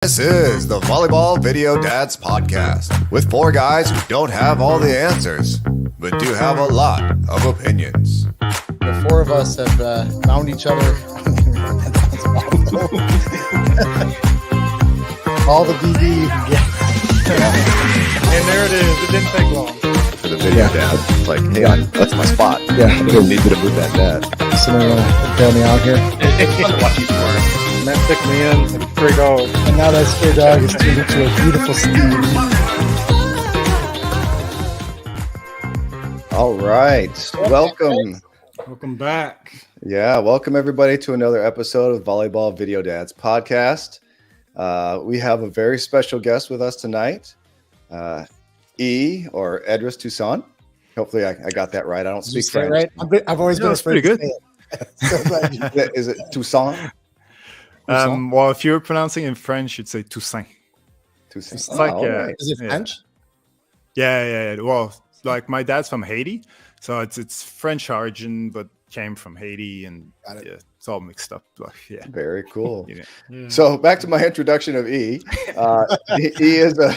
This is the Volleyball Video Dads podcast with four guys who don't have all the answers, but do have a lot of opinions. The four of us have found each other. All the DB you can get. And there it is. It didn't take long. For the video dads, it's like, hey, that's my spot. Yeah. I don't need you to move that net. Someone bail me out here. It's fun to watch you score. Matt took me in, and stray dog. And now that stray dog is turned into a beautiful steed. All right. Welcome. Welcome back. Yeah, welcome everybody to another episode of Volleyball Video Dads podcast. We have a very special guest with us tonight, E or Edris Toussaint. Hopefully I got that right. I don't speak French. Right? I've always been afraid to say it. Is it Toussaint? Well, if you're pronouncing in French, you'd say Toussaint. Toussaint. It's like, right. Is it French? Yeah. Well, like my dad's from Haiti, so it's French origin, but came from Haiti, and yeah, it's all mixed up. Like, yeah. Very cool. Yeah. So back to my introduction of E. E is a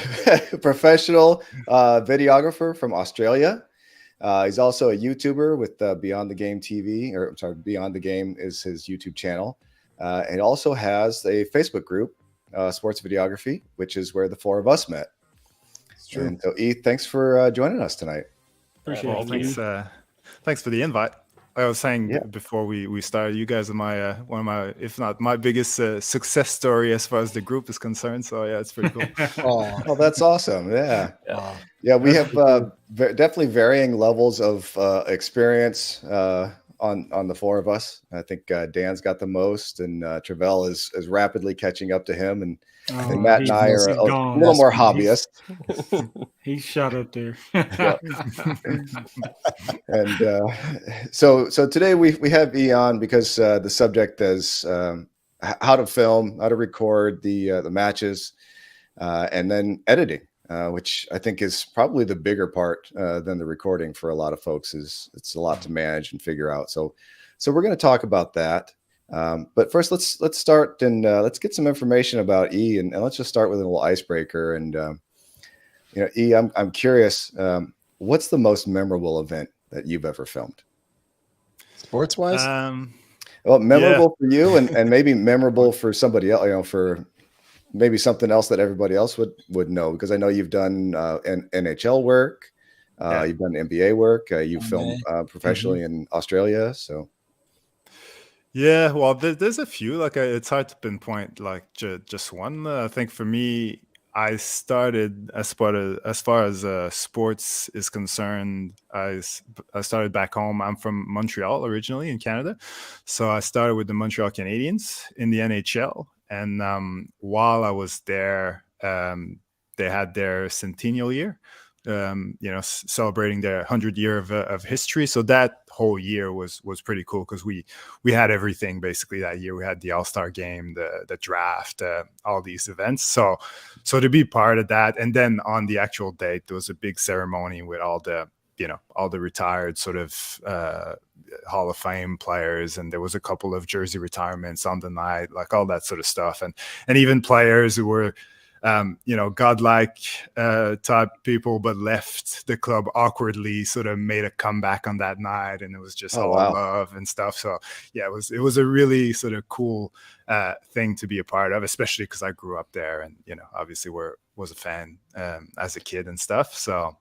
professional videographer from Australia. He's also a YouTuber with Beyond the Game TV, or I'm sorry, Beyond the Game is his YouTube channel. And also has a Facebook group, Sports Videography, which is where the four of us met. It's true. And so, E, thanks for joining us tonight. Appreciate it. Thanks for the invite. I was saying before we started, you guys are my one of my, if not my biggest success story as far as the group is concerned. So yeah, it's pretty cool. Oh, that's awesome. Yeah. Yeah, we have definitely varying levels of experience on the four of us. I think Dan's got the most, and Travell is rapidly catching up to him, and Matt and I are a little more hobbyist. He's shot up there. And so today we have E on because the subject is how to film, how to record the matches, and then editing. Which I think is probably the bigger part than the recording for a lot of folks. It's a lot to manage and figure out. So we're going to talk about that. But first, let's start and let's get some information about E, and let's just start with a little icebreaker. And E, I'm curious, what's the most memorable event that you've ever filmed? Sports wise, well, memorable for you, and maybe memorable for somebody else. For maybe something else that everybody else would know, because I know you've done NHL work, you've done NBA work, you filmed professionally in Australia. So, Yeah, well, there's a few. Like it's hard to pinpoint like just one. I think for me, I started as far as sports is concerned. I started back home. I'm from Montreal originally in Canada, so I started with the Montreal Canadiens in the NHL. And while I was there, they had their centennial year, celebrating their 100 year of history. So that whole year was pretty cool because we had everything basically that year. We had the All-Star game, the draft, all these events. So to be part of that, and then on the actual date, there was a big ceremony with all the retired sort of Hall of Fame players, and there was a couple of jersey retirements on the night, like all that sort of stuff, and even players who were godlike type people but left the club awkwardly sort of made a comeback on that night, and it was just love and stuff. So yeah, it was a really sort of cool thing to be a part of, especially because I grew up there, and obviously was a fan as a kid and stuff. So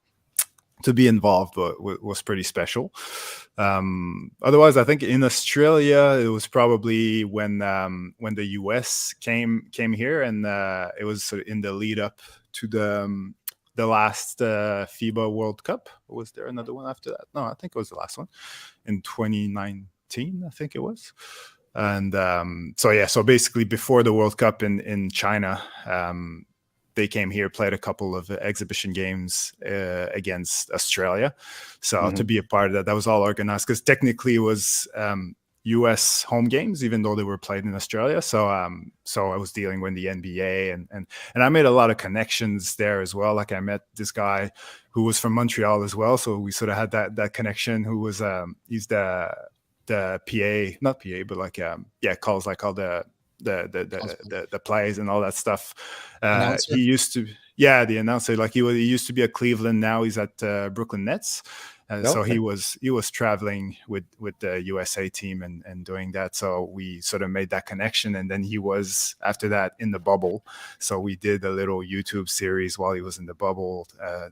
to be involved was pretty special. Otherwise, I think in Australia it was probably when the US came here, and it was sort of in the lead up to the last FIBA World Cup. Or was there another one after that? No, I think it was the last one in 2019. I think it was. And so basically before the World Cup in China, they came here, played a couple of exhibition games against Australia. So to be a part of that was all organized, because technically it was U.S. home games, even though they were played in Australia. So I was dealing with the NBA, and I made a lot of connections there as well. Like I met this guy who was from Montreal as well. So we sort of had that connection, who was he's the PA, not PA, but like calls like all the the plays and all that stuff. Announcer? He used to, yeah, the announcer. Like he used to be at Cleveland. Now he's at Brooklyn Nets. So Okay. he was traveling with the USA team and doing that. So we sort of made that connection. And then he was after that in the bubble. So we did a little YouTube series while he was in the bubble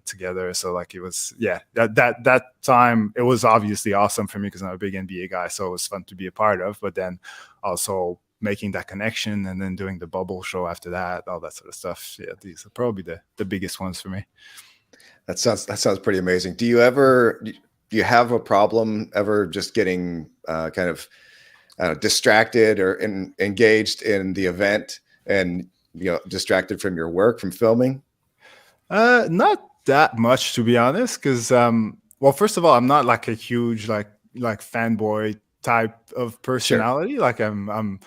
together. So like it was, yeah, that time it was obviously awesome for me because I'm a big NBA guy. So it was fun to be a part of. But then also making that connection and then doing the bubble show after that, all that sort of stuff. Yeah, these are probably the biggest ones for me. That sounds pretty amazing. Do you have a problem ever just getting kind of distracted or engaged in the event and distracted from your work, from filming? Not that much, to be honest, because well, first of all, I'm not like a huge like fanboy type of personality. Sure. Like I'm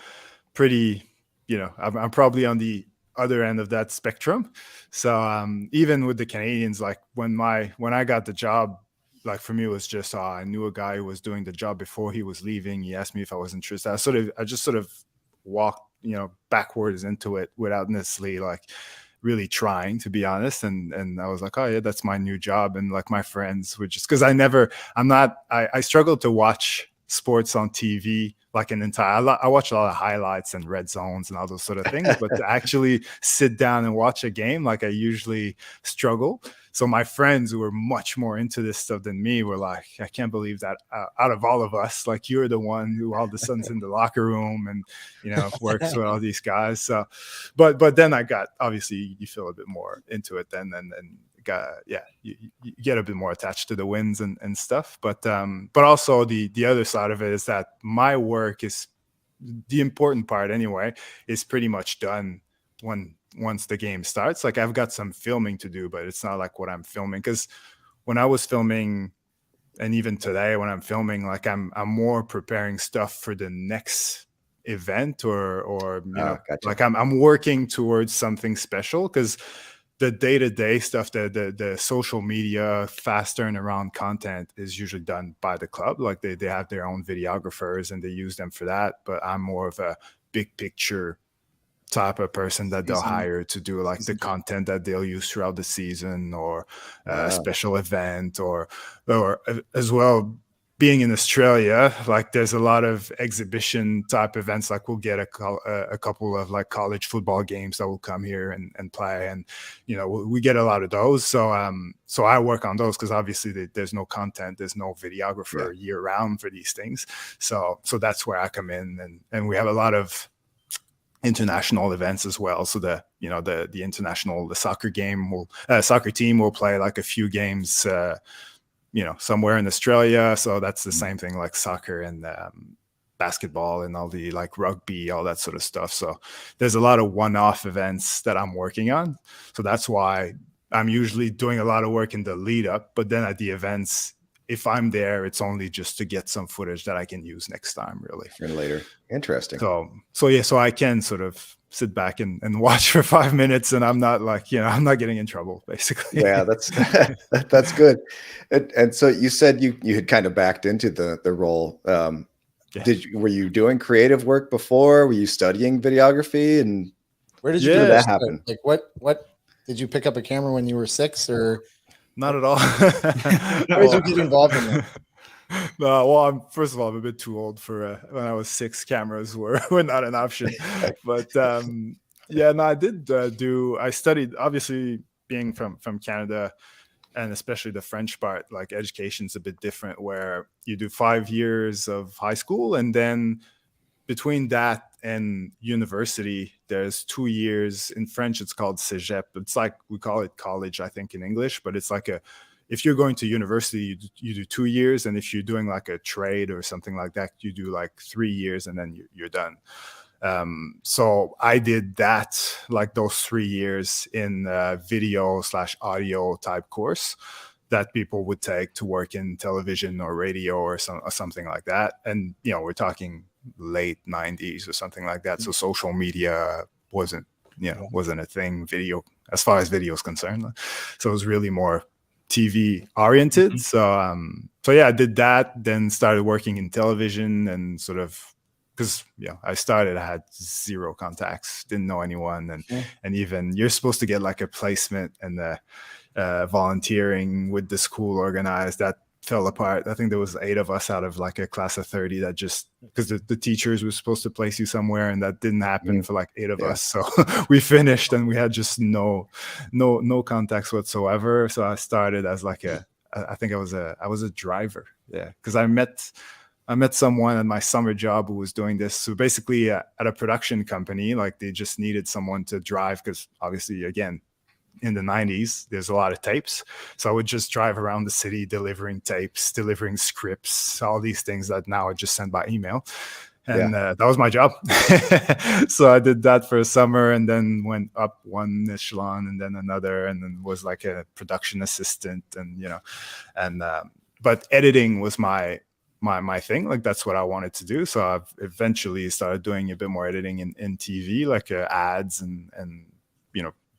pretty, I'm probably on the other end of that spectrum. So even with the Canadians, like when I got the job, like for me it was just I knew a guy who was doing the job before he was leaving. He asked me if I was interested. I just sort of walked backwards into it without necessarily like really trying, to be honest. And I was like, oh yeah, that's my new job. And like my friends would just, because I struggle to watch sports on TV like an entire. I watch a lot of highlights and red zones and all those sort of things, but to actually sit down and watch a game, like I usually struggle. So my friends who were much more into this stuff than me were like, I can't believe that out of all of us, like you're the one who all of a sudden's in the locker room and works with all these guys. So, but then I got, obviously you feel a bit more into it then, and you get a bit more attached to the wins and stuff. But also the other side of it is that my work is the important part anyway, is pretty much done once the game starts. Like I've got some filming to do, but it's not like what I'm filming, because when I was filming, and even today when I'm filming, like I'm more preparing stuff for the next event or Gotcha. like I'm working towards something special, because the day-to-day stuff, the social media fast turnaround content is usually done by the club. Like they have their own videographers and they use them for that, but I'm more of a big picture type of person that they'll hire to do like the content that they'll use throughout the season, or a special event, or as well, being in Australia, like there's a lot of exhibition type events. Like we'll get a couple of like college football games that will come here and play, and we get a lot of those. So I work on those because obviously there's no content, there's no videographer year round for these things. So that's where I come in, and we have a lot of international events as well. So the soccer team will play like a few games somewhere in Australia. So that's the same thing like soccer and basketball and all the like rugby, all that sort of stuff. So there's a lot of one-off events that I'm working on. So that's why I'm usually doing a lot of work in the lead up, but then at the events, if I'm there, it's only just to get some footage that I can use next time, really. And later. Interesting. So I can sort of sit back and watch for 5 minutes, and I'm not like, I'm not getting in trouble, basically. Yeah, that's good. And so you said you had kind of backed into the role. Were you doing creative work before? Were you studying videography? And where did you do that happen? Like what did you pick up a camera when you were 6, or? Not at all. How did you get involved in that? No, well, first of all, I'm a bit too old for when I was 6. Cameras were not an option. But I did I studied, obviously being from Canada, and especially the French part, like education's a bit different, where you do 5 years of high school, and then between that and university, there's 2 years. In French, it's called cégep. It's like, we call it college, I think, in English, but it's like if you're going to university, you do 2 years. And if you're doing like a trade or something like that, you do like 3 years and then you're done. So I did that, like those 3 years in video/audio type course that people would take to work in television or radio or something like that. And, we're talking late 90s or something like that. So social media wasn't a thing, video, as far as video is concerned. So it was really more TV oriented. So I did that, then started working in television and sort of because I started, I had 0 contacts, didn't know anyone, and even you're supposed to get like a placement and volunteering with the school organized. That fell apart. I think there was 8 of us out of like a class of 30 that just, because the teachers were supposed to place you somewhere, and that didn't happen for like 8 of us. So we finished and we had just no contacts whatsoever. So I started as like I think I was a driver. Yeah, because I met someone at my summer job who was doing this. So basically, at a production company, like they just needed someone to drive, because obviously, again, in the 90s, there's a lot of tapes. So I would just drive around the city delivering tapes, delivering scripts, all these things that now are just sent by email. And that was my job. So I did that for a summer, and then went up one echelon and then another, and then was like a production assistant, and but editing was my thing. Like that's what I wanted to do. So I've eventually started doing a bit more editing in TV, like ads and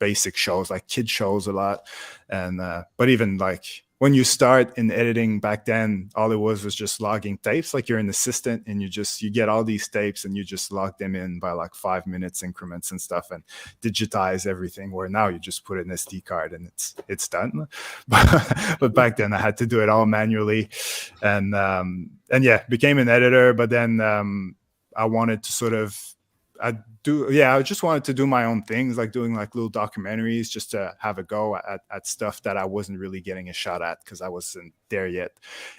basic shows, like kid shows a lot. And but even like when you start in editing back then, all it was just logging tapes. Like you're an assistant and you get all these tapes and you just log them in by like 5 minutes increments and stuff, and digitize everything, where now you just put an SD card and it's done. But back then I had to do it all manually, and became an editor. But then I wanted to sort of I just wanted to do my own things, like doing like little documentaries, just to have a go at stuff that I wasn't really getting a shot at because I wasn't there yet.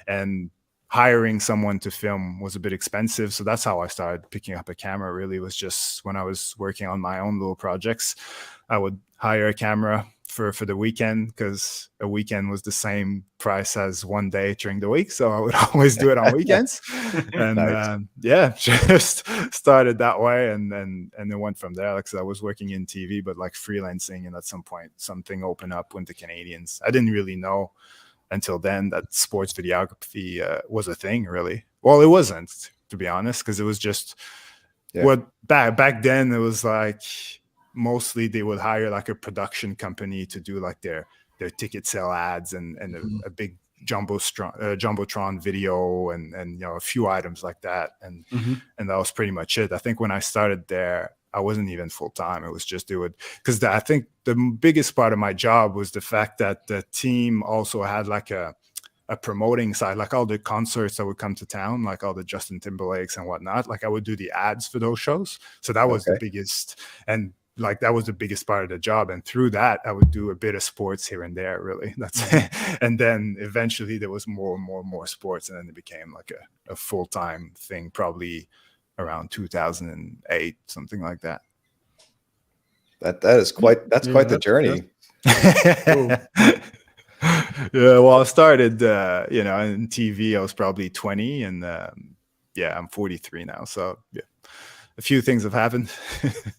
And hiring someone to film was a bit expensive. So that's how I started picking up a camera. Really was just when I was working on my own little projects, I would hire a camera for the weekend, because a weekend was the same price as one day during the week. So I would always do it on weekends. And Nice. Just started that way, and then went from there. Like, so I was working in TV, but like freelancing, and at some point something opened up with the Canadians. I didn't really know until then that sports videography was a thing, really. Well, it wasn't, to be honest, because it was just what back then it was like, mostly they would hire like a production company to do like their ticket sale ads and a big jumbotron video and a few items like that, and that was pretty much it. I think when I started there, I wasn't even full time. It was just because I think the biggest part of my job was the fact that the team also had like a promoting side, like all the concerts that would come to town, like all the Justin Timberlakes and whatnot. Like I would do the ads for those shows. So that was the biggest, and like that was the biggest part of the job. And through that, I would do a bit of sports here and there, really. That's it. And then eventually there was more and more sports, and then it became like a full-time thing, probably around 2008, something like that. That's quite the journey. Yeah, well, I started in TV. I was probably 20, and I'm 43 now. So a few things have happened.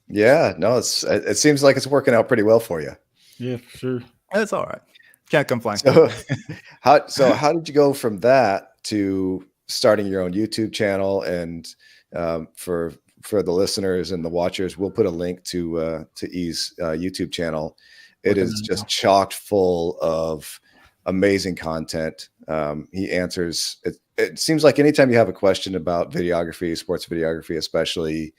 Yeah, no, it seems like it's working out pretty well for you. Yeah, for sure. It's all right. Can't complain. So how did you go from that to starting your own YouTube channel? And for the listeners and the watchers, we'll put a link to E's YouTube channel. It is just chocked full of amazing content. He answers it. It seems like anytime you have a question about videography, sports videography, especially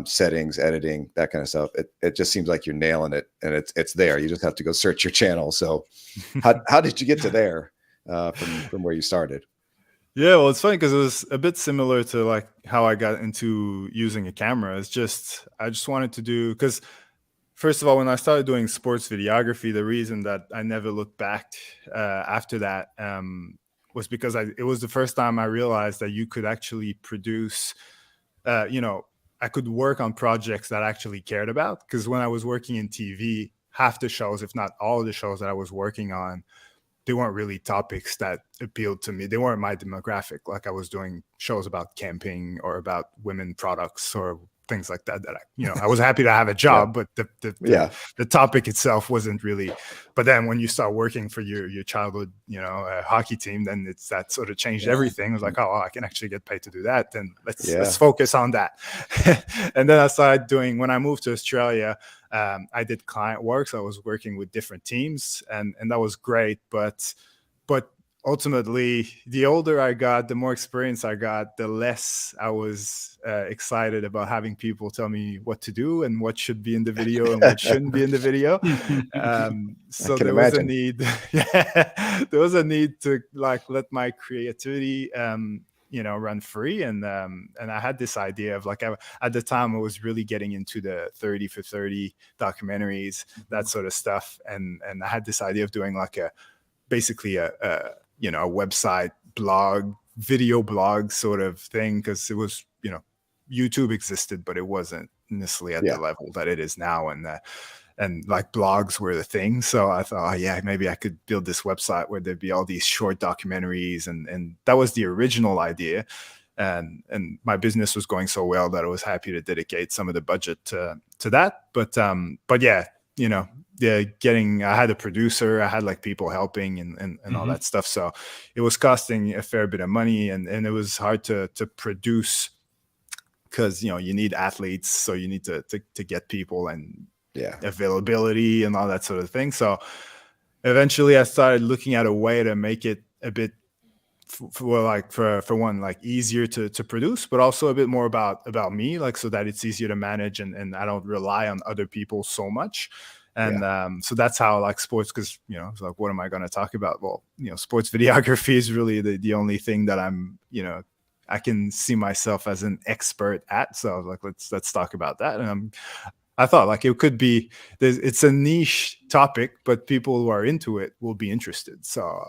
settings, editing, that kind of stuff, it just seems like you're nailing it, and it's there. You just have to go search your channel. So how did you get to there from where you started? Yeah, well, it's funny because it was a bit similar to like how I got into using a camera. It's just, I just wanted to do, because first of all, when I started doing sports videography, the reason that I never looked back after that was because it was the first time I realized that you could actually produce, I could work on projects that I actually cared about. Because when I was working in TV, half the shows, if not all of the shows that I was working on, they weren't really topics that appealed to me. They weren't my demographic. Like I was doing shows about camping or about women products or things like that I was happy to have a job, but the topic itself wasn't really. But then when you start working for your childhood hockey team, then it's that sort of changed everything. It was like, I can actually get paid to do that, then let's focus on that. And then I started doing, when I moved to Australia, I did client work, so I was working with different teams, and that was great, but ultimately, the older I got, the more experience I got, the less I was excited about having people tell me what to do and what should be in the video and what shouldn't be in the video. I So can there was a imagine. need, yeah, there was a need to like let my creativity, run free. And I had this idea of like, at the time I was really getting into the 30 for 30 documentaries, that sort of stuff. And I had this idea of doing like basically a website blog, video blog sort of thing, because it was, YouTube existed, but it wasn't necessarily at the Yeah. level that it is now. And like blogs were the thing. So I thought, oh, yeah, maybe I could build this website where there'd be all these short documentaries. And that was the original idea. And my business was going so well that I was happy to dedicate some of the budget to that. But yeah, I had a producer, I had like people helping and all that stuff. So it was costing a fair bit of money, and it was hard to produce, because you need athletes, so you need to get people and availability and all that sort of thing. So eventually I started looking at a way to make it a bit for one, like easier to produce, but also a bit more about me, like so that it's easier to manage, and I don't rely on other people so much. And so that's how like sports, because it's like, what am I going to talk about? Well, sports videography is really the only thing that I'm I can see myself as an expert at. So I was like, let's talk about that. And I thought like it could be, it's a niche topic, but people who are into it will be interested. So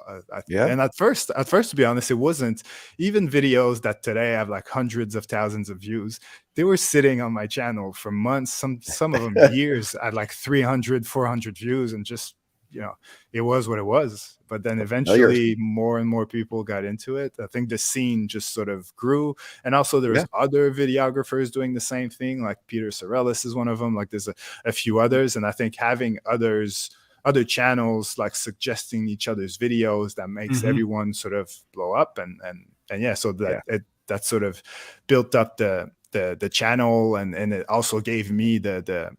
and at first, to be honest, it wasn't. Even videos that today have like hundreds of thousands of views, they were sitting on my channel for months, some of them years, at like 300, 400 views, and just it was what it was. But then eventually more and more people got into it. I think the scene just sort of grew. And also there was other videographers doing the same thing, like Peter Sorellis is one of them. Like there's a few others. And I think having other channels like suggesting each other's videos, that makes everyone sort of blow up. And yeah, so that sort of built up the channel, and it also gave me the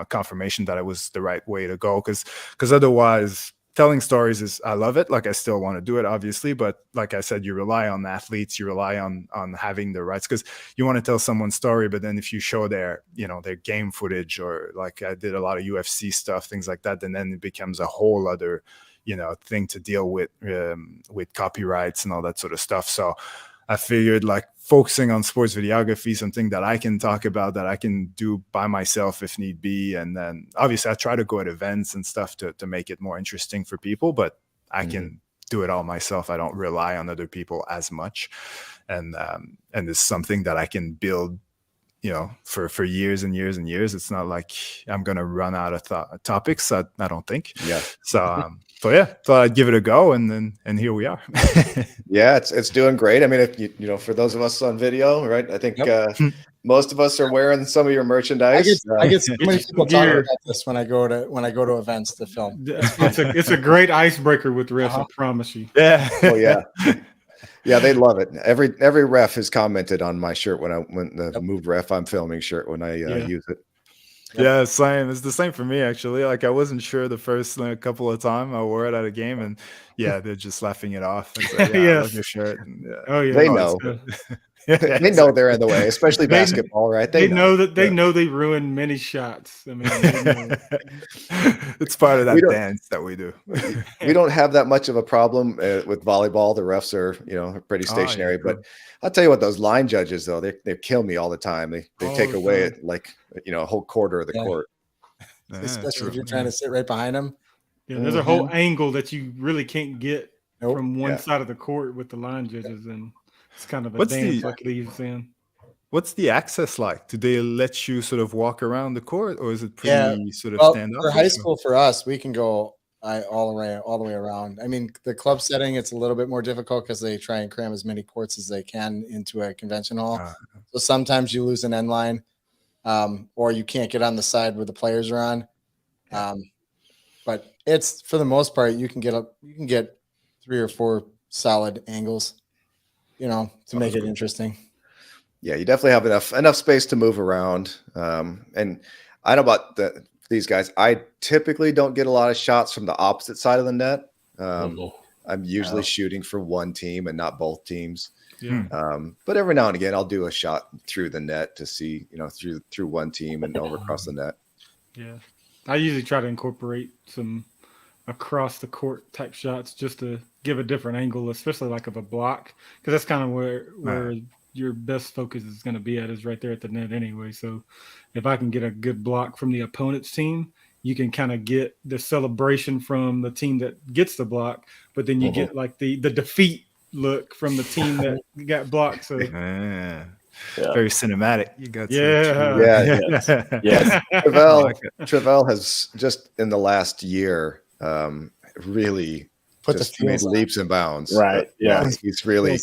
confirmation that it was the right way to go, because otherwise telling stories I love it. Like I still want to do it, obviously, but like I said, you rely on athletes, you rely on having the rights, because you want to tell someone's story, but then if you show their game footage, or like I did a lot of UFC stuff, things like that, and then it becomes a whole other thing to deal with copyrights and all that sort of stuff. So I figured like focusing on sports videography, something that I can talk about, that I can do by myself if need be. And then obviously I try to go at events and stuff to make it more interesting for people, but I can do it all myself. I don't rely on other people as much. And it's something that I can build, for years and years and years. It's not like I'm going to run out of topics. I don't think. Yeah. So yeah, thought I'd give it a go, and here we are. Yeah, it's doing great. I mean, if for those of us on video, right? I think most of us are wearing some of your merchandise. I get so many people talking about this when I go to events to film. It's a great icebreaker with refs, I promise you. Yeah. Oh yeah. Yeah, they love it. Every ref has commented on my shirt when the Move Ref I'm filming shirt when I use it. Yeah, same. It's the same for me, actually. Like I wasn't sure the first couple of times I wore it at a game, and they're just laughing it off. And so, I love your shirt. And, oh yeah, they know. They know they're in the way, especially basketball, right? They know that they know they ruined many shots. I mean, it's part of that dance that we do. We don't have that much of a problem with volleyball. The refs are pretty stationary, but I'll tell you what, those line judges though, they kill me all the time. They take away it like a whole quarter of the court. Especially if you're trying to sit right behind them. Yeah, there's a whole angle that you really can't get from one side of the court with the line judges, and it's kind of a dance, like Lee's saying. What's the access like? Do they let you sort of walk around the court, or is it pretty sort of stand up? For high school, for us, we can go all the way around. I mean, the club setting, it's a little bit more difficult because they try and cram as many courts as they can into a convention hall. So sometimes you lose an end line, or you can't get on the side where the players are on. But it's, for the most part, you can get 3 or 4 solid angles, to make it interesting. Yeah, you definitely have enough space to move around. And I know about these guys. I typically don't get a lot of shots from the opposite side of the net. I'm usually shooting for one team and not both teams. Yeah. But every now and again, I'll do a shot through the net to see, through one team and over across the net. Yeah. I usually try to incorporate some across the court type shots just to give a different angle, especially like of a block, because that's kind of where your best focus is going to be at, is right there at the net anyway. So if I can get a good block from the opponent's team, you can kind of get the celebration from the team that gets the block, but then you get like the defeat look from the team that got blocked. So very cinematic. You got Travell has just in the last year really made leaps and bounds. Right. He's really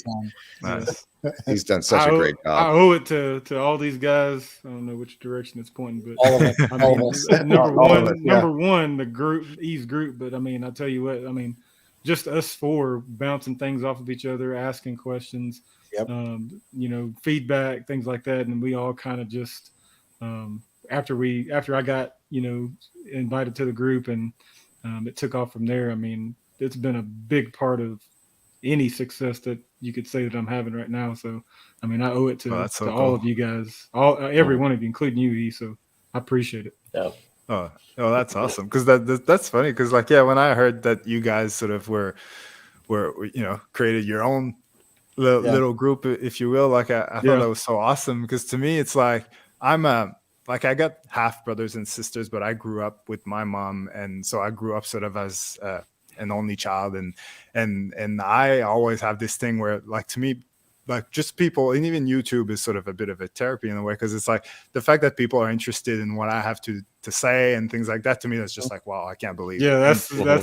he's done such a great job. I owe it to all these guys. I don't know which direction it's pointing, but all of it. Number one, the group, E's group. But I mean, I tell you what, I mean, just us four bouncing things off of each other, asking questions, feedback, things like that, and we all kind of just after I got invited to the group and it took off from there. I mean, it's been a big part of any success that you could say that I'm having right now. So, I mean, I owe it to all of you guys, every one of you, including you, E. So I appreciate it. Yeah. Oh, that's awesome. Because that's funny. Because when I heard that you guys sort of were created your own little group, if you will, like I thought that was so awesome. Because to me, it's like I got half brothers and sisters, but I grew up with my mom, and so I grew up sort of as an only child, and I always have this thing where, like, to me, like, just people, and even YouTube is sort of a bit of a therapy in a way, because it's like the fact that people are interested in what I have to say and things like that. To me, that's just like, wow, I can't believe. Yeah, that's the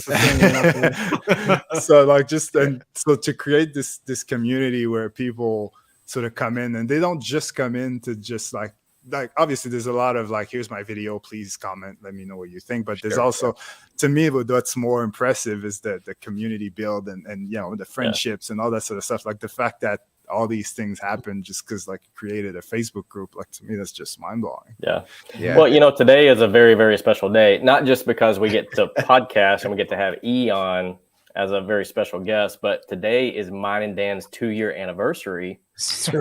thing. So like so to create this community where people sort of come in, and they don't just come in to just like obviously there's a lot of like, here's my video, please comment, let me know what you think. But there's also, to me, what's more impressive is the community build and the friendships and all that sort of stuff. Like the fact that all these things happen just because like created a Facebook group, like, to me, that's just mind-blowing. Yeah. Well, today is a very, very special day, not just because we get to podcast and we get to have E on as a very special guest, but today is mine and Dan's 2-year anniversary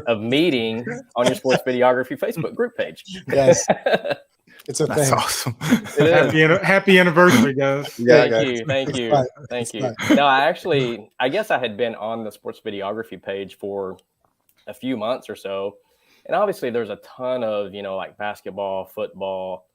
of meeting on your sports videography Facebook group page. Yes. It's a That's thing. awesome. Happy anniversary, guys. Thank you. No, I guess I had been on the sports videography page for a few months or so. And obviously there's a ton of, like basketball, football,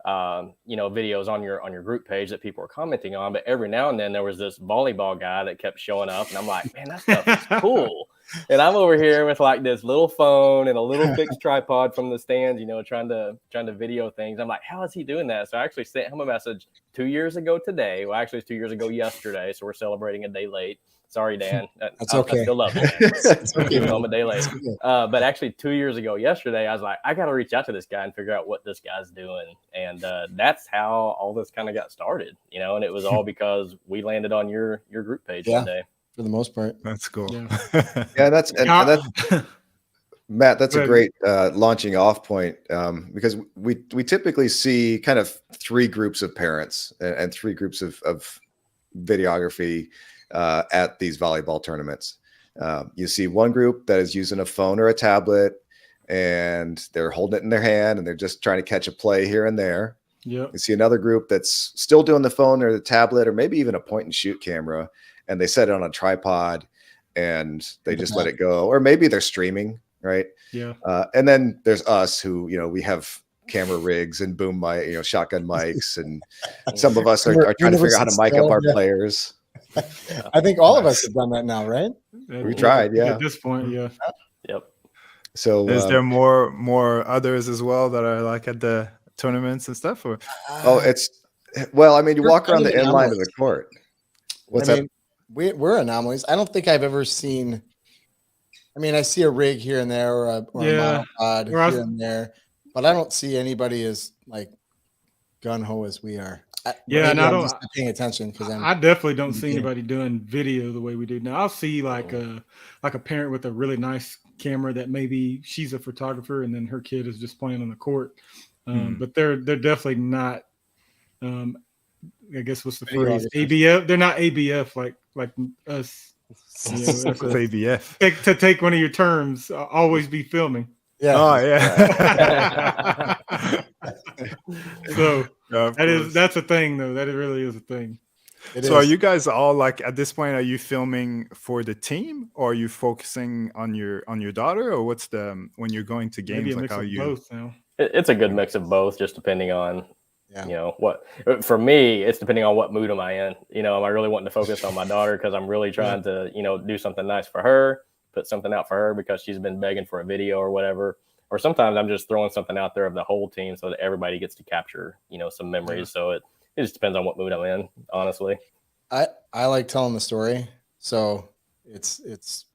videos on your group page that people are commenting on. But every now and then there was this volleyball guy that kept showing up, and I'm like, man, that stuff is cool. And I'm over here with like this little phone and a little fixed tripod from the stands, trying to video things. I'm like, how is he doing that? So I actually sent him a message 2 years ago today. Well, actually it's 2 years ago yesterday. So we're celebrating a day late. Sorry, Dan. That's okay. I still love you, man. It's okay. Even though I'm a day late. But actually 2 years ago yesterday, I was like, I got to reach out to this guy and figure out what this guy's doing. And that's how all this kind of got started, and it was all because we landed on your group page one day. For the most part. That's cool. Yeah, that's Matt, that's a great launching off point, because we typically see kind of 3 groups of parents and 3 groups of videography at these volleyball tournaments. You see one group that is using a phone or a tablet, and they're holding it in their hand and they're just trying to catch a play here and there. Yeah. You see another group that's still doing the phone or the tablet or maybe even a point and shoot camera, and they set it on a tripod and they just let it go. Or maybe they're streaming, right? Yeah. And then there's us who, we have camera rigs and boom mic, shotgun mics, and some of us are trying to figure out how to mic up our players. I think all of us have done that now, right? We tried, At this point, yeah. Yep. So is there more others as well that are like at the tournaments and stuff? Or you walk around the end line of the court. What's that? We're anomalies. I don't think I've ever seen. I see a rig here and there, or a monopod here and there, but I don't see anybody as like gun ho as we are. And I don't just paying attention because I definitely don't see anybody doing video the way we do now. I'll see like a parent with a really nice camera that maybe she's a photographer and then her kid is just playing on the court. But they're definitely not. I guess what's the phrase? ABF. They're not ABF like like us. With ABF. To take one of your terms, always be filming. Yeah. Oh yeah. So Yeah, that's a thing though. That really is a thing. So are you guys all like at this point? Are you filming for the team, or are you focusing on your daughter, or what's the when you're going to games? Maybe a like mix how of you both now. It's a good mix of both, just depending on Yeah. you know what. For me, it's depending on what mood am I in. You know, am I really wanting to focus on my daughter because I'm really trying to do something nice for her, put something out for her because she's been begging for a video or whatever. Or sometimes I'm just throwing something out there of the whole team so that everybody gets to capture some memories. So it just depends on what mood I'm in, honestly. I like telling the story, so it's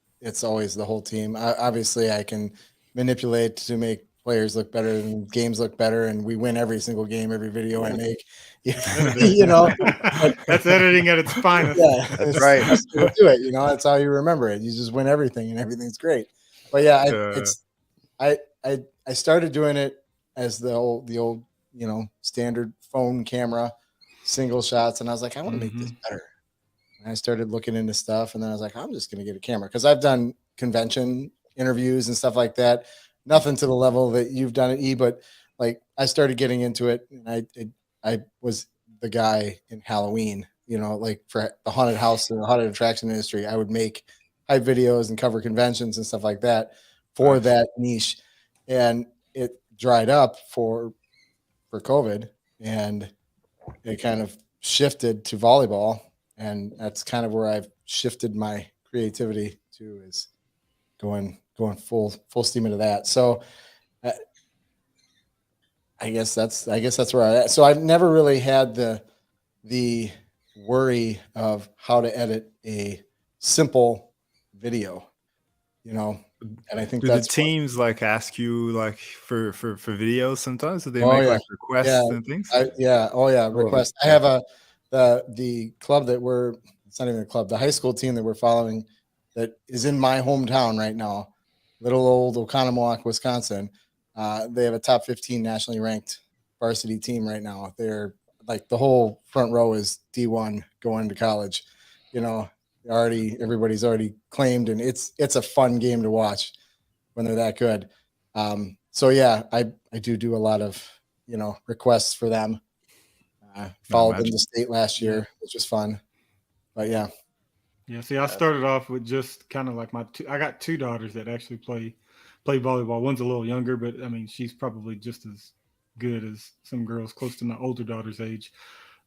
always the whole team. Obviously, I can manipulate to make players look better and games look better, and we win every single game, every video I make. That's editing at its finest. Yeah, That's right. Do it. That's how you remember it. You just win everything, and everything's great. But yeah, I started doing it as the old standard phone camera, single shots, and I was like, I want to make this better. And I started looking into stuff, and then I was like, I'm just going to get a camera because I've done convention interviews and stuff like that. Nothing to the level that you've done at E, but like I started getting into it, and I was the guy in Halloween, like for the haunted house and the haunted attraction industry. I would make hype videos and cover conventions and stuff like that for that niche, and it dried up for COVID, and it kind of shifted to volleyball, and that's kind of where I've shifted my creativity to, is going full steam into that. So I guess that's where I'm at. So I've never really had the worry of how to edit a simple video, and I think do that's the teams like ask you like for videos sometimes? Do they Oh, make yeah. like requests and things? Request. I have the club that it's not even a club, the high school team that we're following that is in my hometown right now, little old Oconomowoc, Wisconsin. They have a top 15 nationally ranked varsity team right now. They're like, the whole front row is D1 going to college. Everybody's already claimed, and it's a fun game to watch when they're that good. So yeah, I do a lot of requests for them. Followed them to state last year, which was fun. But yeah. See, I started off with just kind of like I got two daughters that actually play volleyball. One's a little younger, but I mean, she's probably just as good as some girls close to my older daughter's age.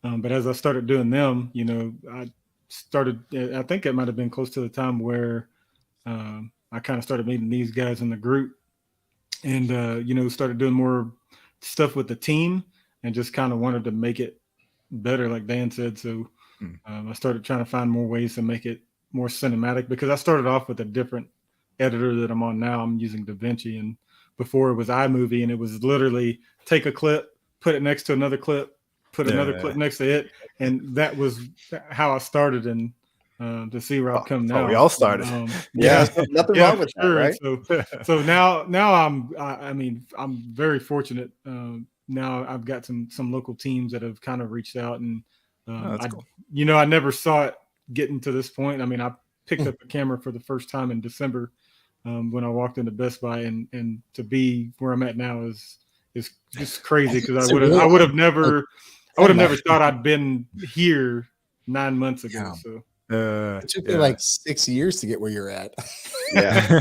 But as I started doing them, I think it might have been close to the time where I kind of started meeting these guys in the group, and started doing more stuff with the team, and just kind of wanted to make it better, like Dan said. So I started trying to find more ways to make it more cinematic, because I started off with a different editor that I'm on now. I'm using DaVinci, and before it was iMovie, and it was literally take a clip, put it next to another clip, put another clip next to it, and that was how I started. And to see where I've come now, we all started. Nothing wrong with that, right? So now I'm very fortunate. Now I've got some local teams that have kind of reached out, and cool. I never saw it getting to this point. I mean, I picked up a camera for the first time in December when I walked into Best Buy, and to be where I'm at now is just crazy, because I would have never thought I'd been here 9 months ago. Yeah. So it took me like 6 years to get where you're at. Yeah.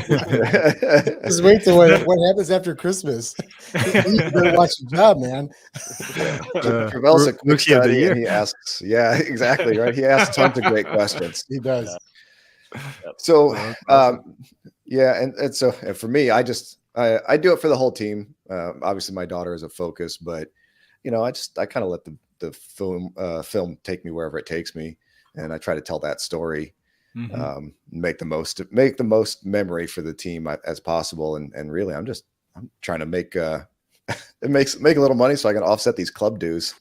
Just wait till what happens after Christmas. You better watch the job, man. Gravel's a quick study, and he asks, exactly, right? He asks tons of great questions. He does. So, and so for me, I do it for the whole team. Obviously, my daughter is a focus, but I kind of let the film take me wherever it takes me, and I try to tell that story. Make the most memory for the team as possible, and really I'm trying to make make a little money so I can offset these club dues.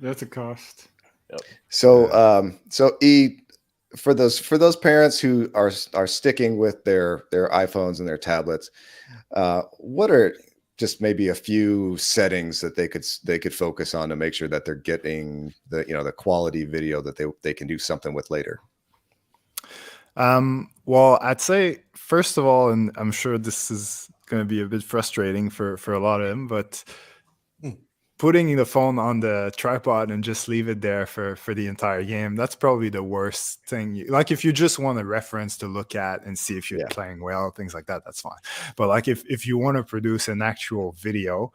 That's a cost. Yep. So for those parents who are sticking with their iPhones and their tablets, what are just maybe a few settings that they could focus on to make sure that they're getting the the quality video that they can do something with later? Well, I'd say first of all, and I'm sure this is going to be a bit frustrating for a lot of them, but putting the phone on the tripod and just leave it there for the entire game, that's probably the worst thing. Like if you just want a reference to look at and see if you're playing well, things like that, that's fine. But like if you want to produce an actual video,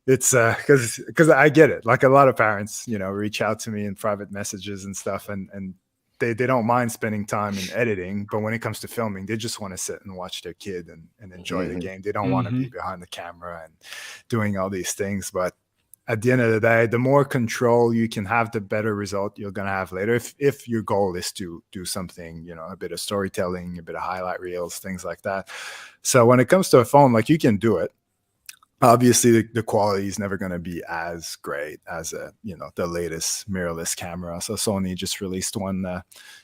it's because I get it. Like a lot of parents, reach out to me in private messages and stuff, and they don't mind spending time in editing, but when it comes to filming, they just want to sit and watch their kid and enjoy the game. They don't want to be behind the camera and doing all these things. But at the end of the day, the more control you can have, the better result you're going to have later. If your goal is to do something, a bit of storytelling, a bit of highlight reels, things like that. So when it comes to a phone, like you can do it. Obviously, the quality is never going to be as great as the latest mirrorless camera. So Sony just released one.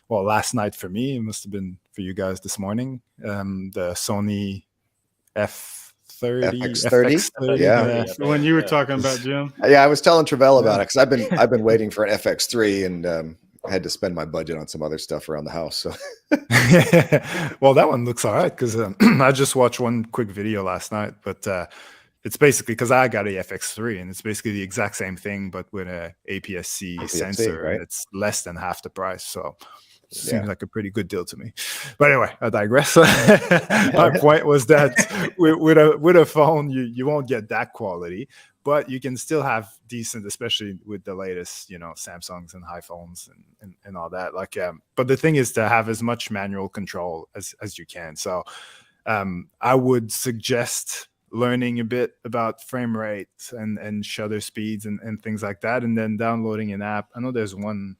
Last night for me, it must have been for you guys this morning. The Sony FX30. Yeah. When you were talking about, Jim. Yeah, I was telling Travell about it because I've been waiting for an FX3 and I had to spend my budget on some other stuff around the house. So, well, that one looks all right because I just watched one quick video last night, but. It's basically because I got a FX3 and it's basically the exact same thing, but with a APS-C sensor, right? And it's less than half the price. So it seems like a pretty good deal to me. But anyway, I digress. My point was that with a phone, you won't get that quality, but you can still have decent, especially with the latest, Samsungs and iPhones and all that. Like, but the thing is to have as much manual control as you can. So I would suggest learning a bit about frame rates and shutter speeds and things like that, and then downloading an app. I know there's one,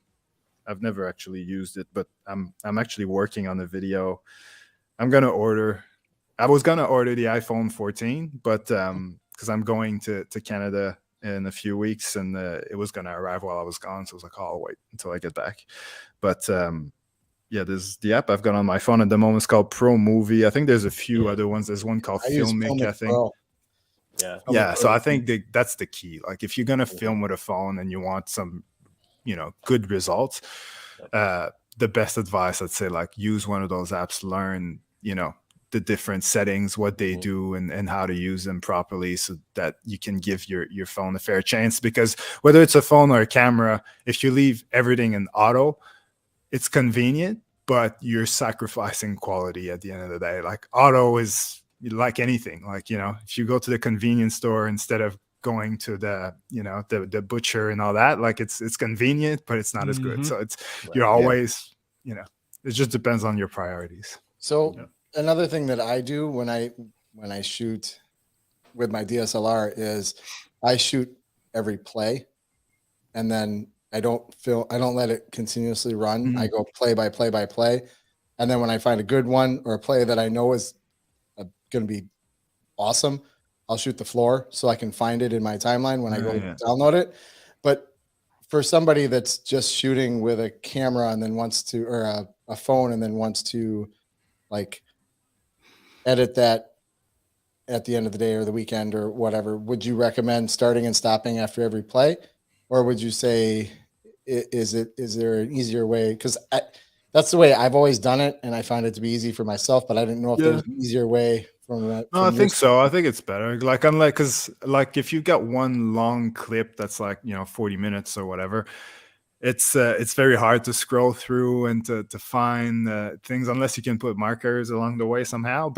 I've never actually used it, but I'm actually working on a video. I was gonna order the iPhone 14, but because I'm going to Canada in a few weeks, and it was gonna arrive while I was gone, so I was like, I'll wait until I get back. But there's the app I've got on my phone at the moment. It's called Pro Movie. I think there's a few other ones. There's one called Filmic, I think. Pro. Yeah. So I think that's the key. Like if you're gonna film with a phone and you want some, good results, the best advice I'd say, like use one of those apps, learn, the different settings, what they do and how to use them properly so that you can give your phone a fair chance. Because whether it's a phone or a camera, if you leave everything in auto, it's convenient, but you're sacrificing quality at the end of the day. Like auto is like anything. Like, if you go to the convenience store instead of going to the butcher and all that, like it's convenient, but it's not as good. So you're always, it just depends on your priorities. So another thing that I do when I shoot with my DSLR is I shoot every play, and then I don't let it continuously run. I go play by play by play. And then when I find a good one or a play that I know is going to be awesome, I'll shoot the floor so I can find it in my timeline when I go download it. But for somebody that's just shooting with a camera and then wants to, or a phone and then wants to like edit that at the end of the day or the weekend or whatever, would you recommend starting and stopping after every play? Or would you say, is there an easier way? Because that's the way I've always done it, and I found it to be easy for myself. But I didn't know if there's an easier way from that. No, I think so. I think it's better. Like, unlike, because like if you've got one long clip that's like 40 minutes or whatever, it's very hard to scroll through and to find things unless you can put markers along the way somehow.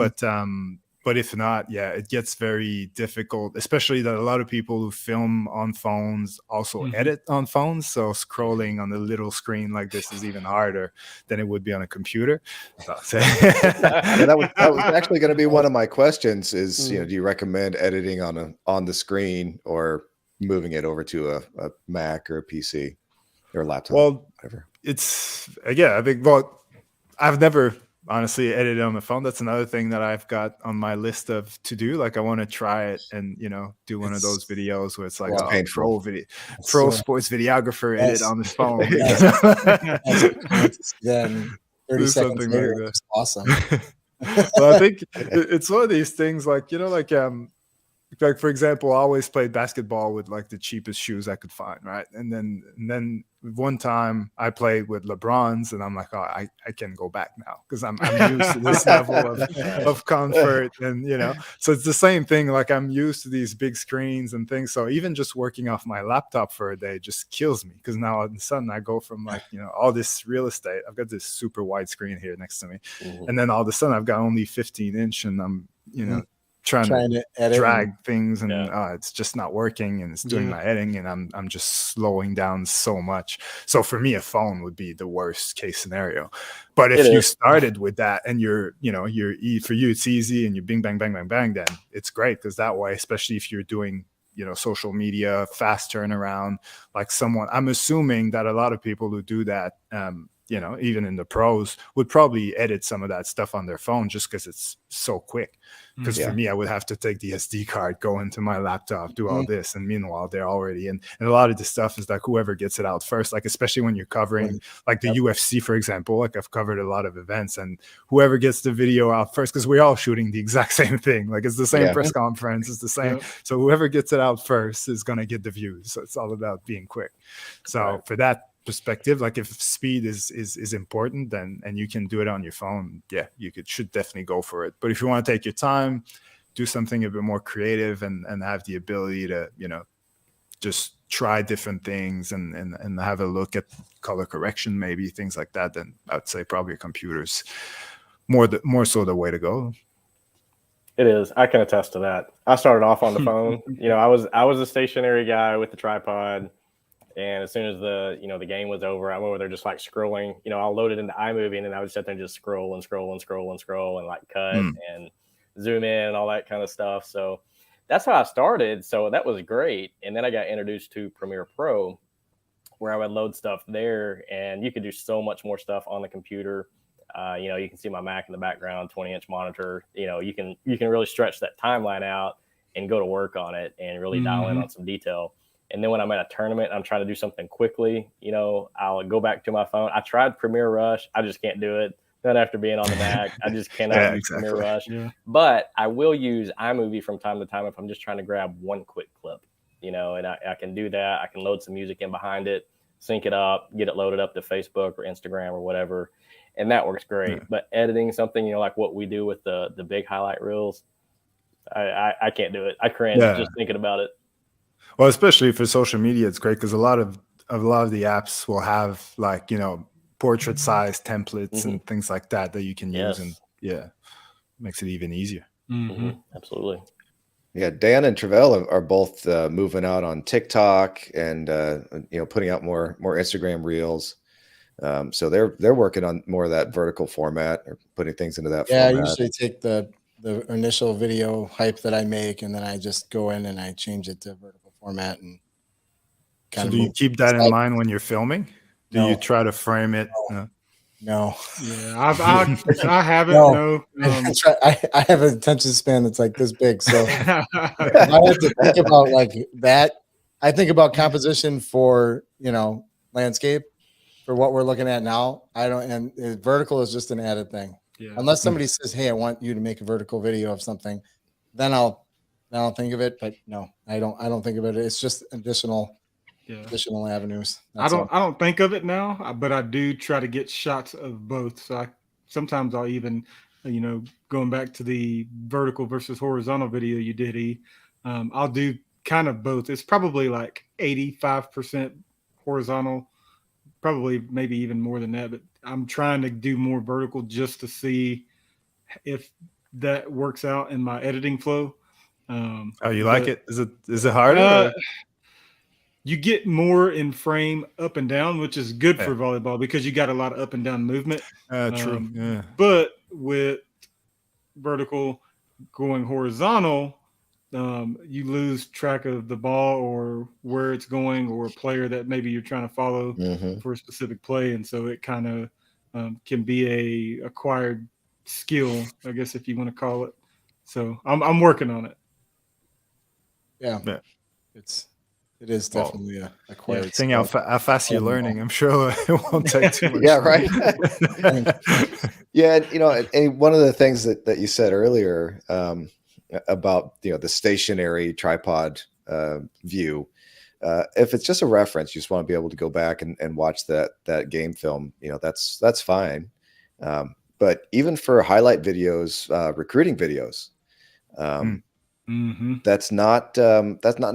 But if not, it gets very difficult, especially that a lot of people who film on phones also edit on phones. So scrolling on the little screen like this is even harder than it would be on a computer. That was actually going to be one of my questions is, do you recommend editing on the screen or moving it over to a Mac or a PC or a laptop? Well, whatever. It's, I think, I've never honestly edited on the phone. That's another thing that I've got on my list of to do. Like I want to try it and do one of those videos where it's like pro sports videographer edit on the phone. Then 30 seconds later, like it's awesome. So I think it's one of these things like like for example, I always played basketball with like the cheapest shoes I could find, right? And then one time I played with LeBrons, and I'm like, oh, I can go back now because I'm used to this level of comfort, and so it's the same thing. Like I'm used to these big screens and things. So even just working off my laptop for a day just kills me, because now all of a sudden I go from like all this real estate. I've got this super wide screen here next to me, and then all of a sudden I've got only 15-inch, and I'm trying to edit drag things, and it's just not working, and it's doing my editing, and I'm just slowing down so much. So for me, a phone would be the worst case scenario. But if you started with that, and for you it's easy, and you bing bang bang bang bang, then it's great, because that way, especially if you're doing social media, fast turnaround, like I'm assuming that a lot of people who do that, even in the pros, would probably edit some of that stuff on their phone just because it's so quick. Because for me, I would have to take the SD card, go into my laptop, do all this, and meanwhile they're already in. And a lot of the stuff is like whoever gets it out first, like especially when you're covering like the UFC, for example. Like I've covered a lot of events, and whoever gets the video out first, because we're all shooting the exact same thing, like it's the same press conference, it's the same. So whoever gets it out first is going to get the views. So it's all about being quick. So for that perspective, like if speed is important, then and you can do it on your phone, you should definitely go for it. But if you want to take your time, do something a bit more creative, and have the ability to just try different things, and have a look at color correction, maybe things like that, then I'd say probably a computer's more so the way to go. It is. I can attest to that. I started off on the phone. I was a stationary guy with the tripod. And as soon as the game was over, I'm over there just like scrolling. I'll load it into iMovie, and then I would sit there and just scroll and scroll and scroll and scroll, and like cut and zoom in and all that kind of stuff. So that's how I started. So that was great. And then I got introduced to Premiere Pro, where I would load stuff there, and you could do so much more stuff on the computer. You can see my Mac in the background, 20-inch monitor. You can really stretch that timeline out and go to work on it and really dial in on some detail. And then when I'm at a tournament, I'm trying to do something quickly, I'll go back to my phone. I tried Premiere Rush. I just can't do it. Not after being on the Mac. I just cannot use Premiere Rush. Yeah. But I will use iMovie from time to time if I'm just trying to grab one quick clip, and I can do that. I can load some music in behind it, sync it up, get it loaded up to Facebook or Instagram or whatever. And that works great. Yeah. But editing something, like what we do with the big highlight reels, I can't do it. I cringe just thinking about it. Well, especially for social media, it's great because a lot of the apps will have like portrait size templates and things like that you can use, and makes it even easier. Absolutely. Yeah, Dan and Travell are both moving out on TikTok and putting out more Instagram reels. So they're working on more of that vertical format, or putting things into that format. I usually take the initial video hype that I make, and then I just go in and I change it to vertical format. And so do you keep that in mind when you're filming? Do you try to frame it? No. Yeah, I haven't. No. I have an attention span that's like this big, so I have to think about like that. I think about composition for landscape, for what we're looking at now. I don't, and vertical is just an added thing. Yeah. Unless somebody says, "Hey, I want you to make a vertical video of something," then I'll think of it. But no, I don't think of it. It's just additional avenues. I don't think of it now, but I do try to get shots of both. So sometimes I'll even, going back to the vertical versus horizontal video you did, I'll do kind of both. It's probably like 85% horizontal, probably maybe even more than that, but I'm trying to do more vertical just to see if that works out in my editing flow. You like it? Is it harder? You get more in frame up and down, which is good for volleyball because you got a lot of up and down movement. True. Yeah. But with vertical going horizontal, you lose track of the ball or where it's going, or a player that maybe you're trying to follow for a specific play. And so it kind of can be a acquired skill, I guess, if you want to call it. So I'm working on it. Yeah. It is definitely a acquired thing. How fast you're learning, I'm sure it won't take too much. Yeah, right. Yeah, and one of the things that you said earlier about the stationary tripod view. If it's just a reference, you just want to be able to go back and watch that game film. That's fine. But even for highlight videos, recruiting videos, that's not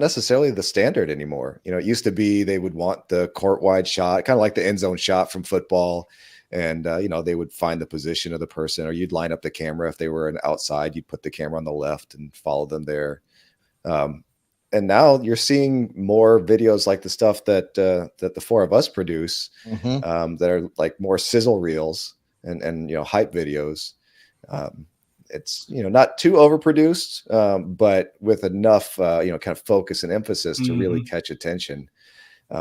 necessarily the standard anymore. It used to be they would want the court wide shot, kind of like the end zone shot from football. And, they would find the position of the person, or you'd line up the camera. If they were an outside, you'd put the camera on the left and follow them there. And now you're seeing more videos like the stuff that the four of us produce, that are like more sizzle reels and hype videos. It's not too overproduced, but with enough kind of focus and emphasis to really catch attention.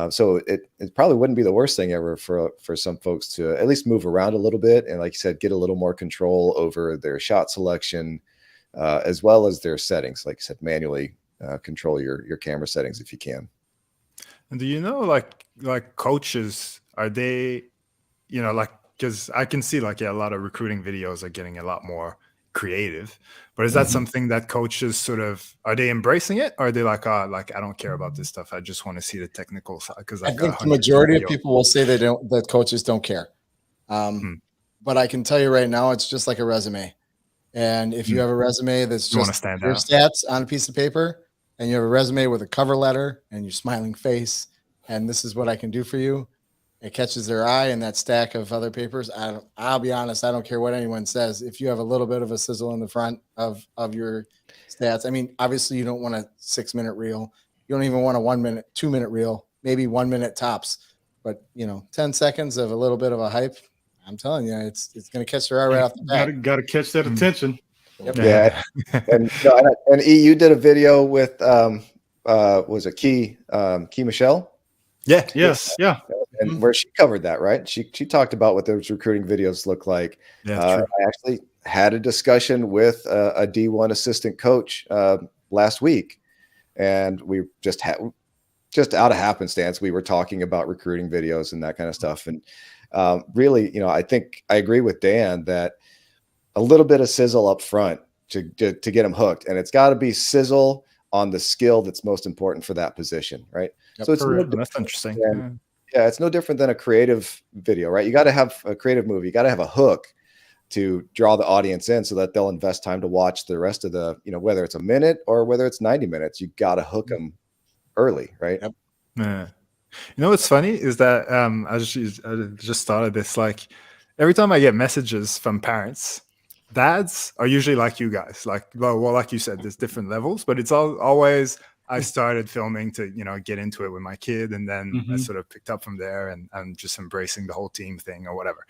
So it probably wouldn't be the worst thing ever for some folks to at least move around a little bit, and like you said, get a little more control over their shot selection, as well as their settings. Like you said, manually control your camera settings if you can. And do like coaches, are they, because I can see a lot of recruiting videos are getting a lot more creative, but is that something that coaches are they embracing it, or are they like, I don't care about this stuff, I just want to see the technical side? Because I think the majority of people will say that coaches don't care. But I can tell you right now, it's just like a resume. And if you have a resume that's just your stats on a piece of paper, and you have a resume with a cover letter and your smiling face, and this is what I can do for you, it catches their eye in that stack of other papers. I'll be honest, I don't care what anyone says. If you have a little bit of a sizzle in the front of your stats, I mean, obviously you don't want a 6-minute reel. You don't even want a 1 minute, 2 minute reel, maybe 1 minute tops. But 10 seconds of a little bit of a hype, I'm telling you, it's going to catch their eye right off the bat. Got to catch that attention. Yep. Yeah. and you did a video with was it Key Michelle? Yeah. Yes. Yeah. And where she covered that, right? She talked about what those recruiting videos look like. I actually had a discussion with a D1 assistant coach last week, and we just out of happenstance, we were talking about recruiting videos and that kind of stuff. And really, I think I agree with Dan that a little bit of sizzle up front to get them hooked, and it's got to be sizzle on the skill that's most important for that position, right? Yep. So it's that's interesting. Yeah, it's no different than a creative video, right? You got to have a creative movie. You got to have a hook to draw the audience in so that they'll invest time to watch the rest of the, whether it's a minute or whether it's 90 minutes, you got to hook them early, right? Yep. Yeah. What's funny is that I just thought of this. Like every time I get messages from parents, dads are usually like you guys. Like, well, like you said, there's different levels, but it's always. I started filming to, get into it with my kid, and then I sort of picked up from there, and I'm just embracing the whole team thing or whatever.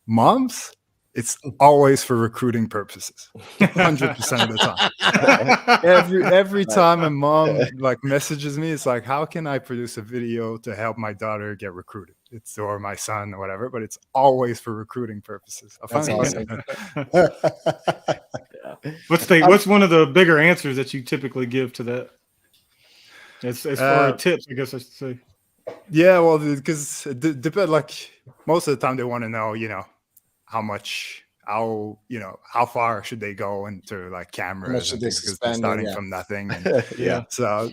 Moms, it's always for recruiting purposes, 100% of the time. Every time a mom messages me, it's like, how can I produce a video to help my daughter get recruited? Or my son or whatever, but it's always for recruiting purposes. That's awesome. What's one of the bigger answers that you typically give to that? As far as tips, I guess I should say. Yeah, well, because most of the time they want to know, how far should they go into cameras and things, because they're starting from nothing. And, So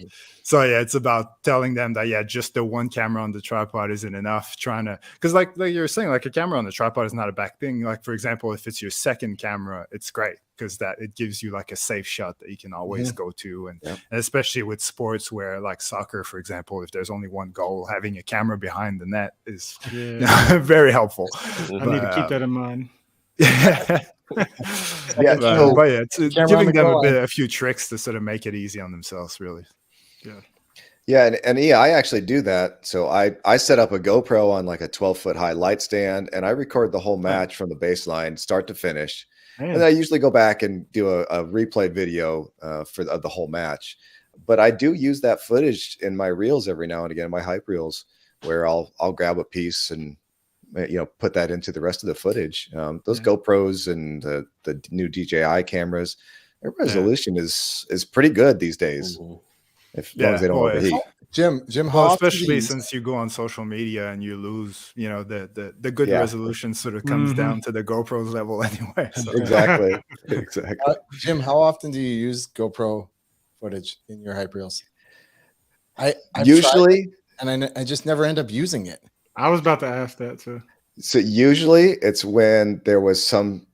it's about telling them that just the one camera on the tripod isn't enough. Because like you're saying, a camera on the tripod is not a bad thing. Like, for example, if it's your second camera, it's great because that it gives you a safe shot that you can always go to, and especially with sports where soccer, for example, if there's only one goal, having a camera behind the net is very helpful. I need to keep that in mind. It's giving them a few tricks to sort of make it easy on themselves, really. And I actually do that. So I set up a GoPro on a 12-foot high light stand, and I record the whole match from the baseline, start to finish. Man. And I usually go back and do a replay video for the whole match. But I do use that footage in my reels every now and again, my hype reels, where I'll grab a piece and put that into the rest of the footage. Those GoPros and the new DJI cameras, their resolution is pretty good these days. As long as they don't overheat. Jim, how Well, often do you especially use since you go on social media and you lose, the good Yeah. resolution sort of comes Mhm. down to the GoPro's level anyway. So. Exactly. Exactly. Jim, how often do you use GoPro footage in your hype reels? I've tried Usually, it, and I just never end up using it. I was about to ask that too. so usually it's when there was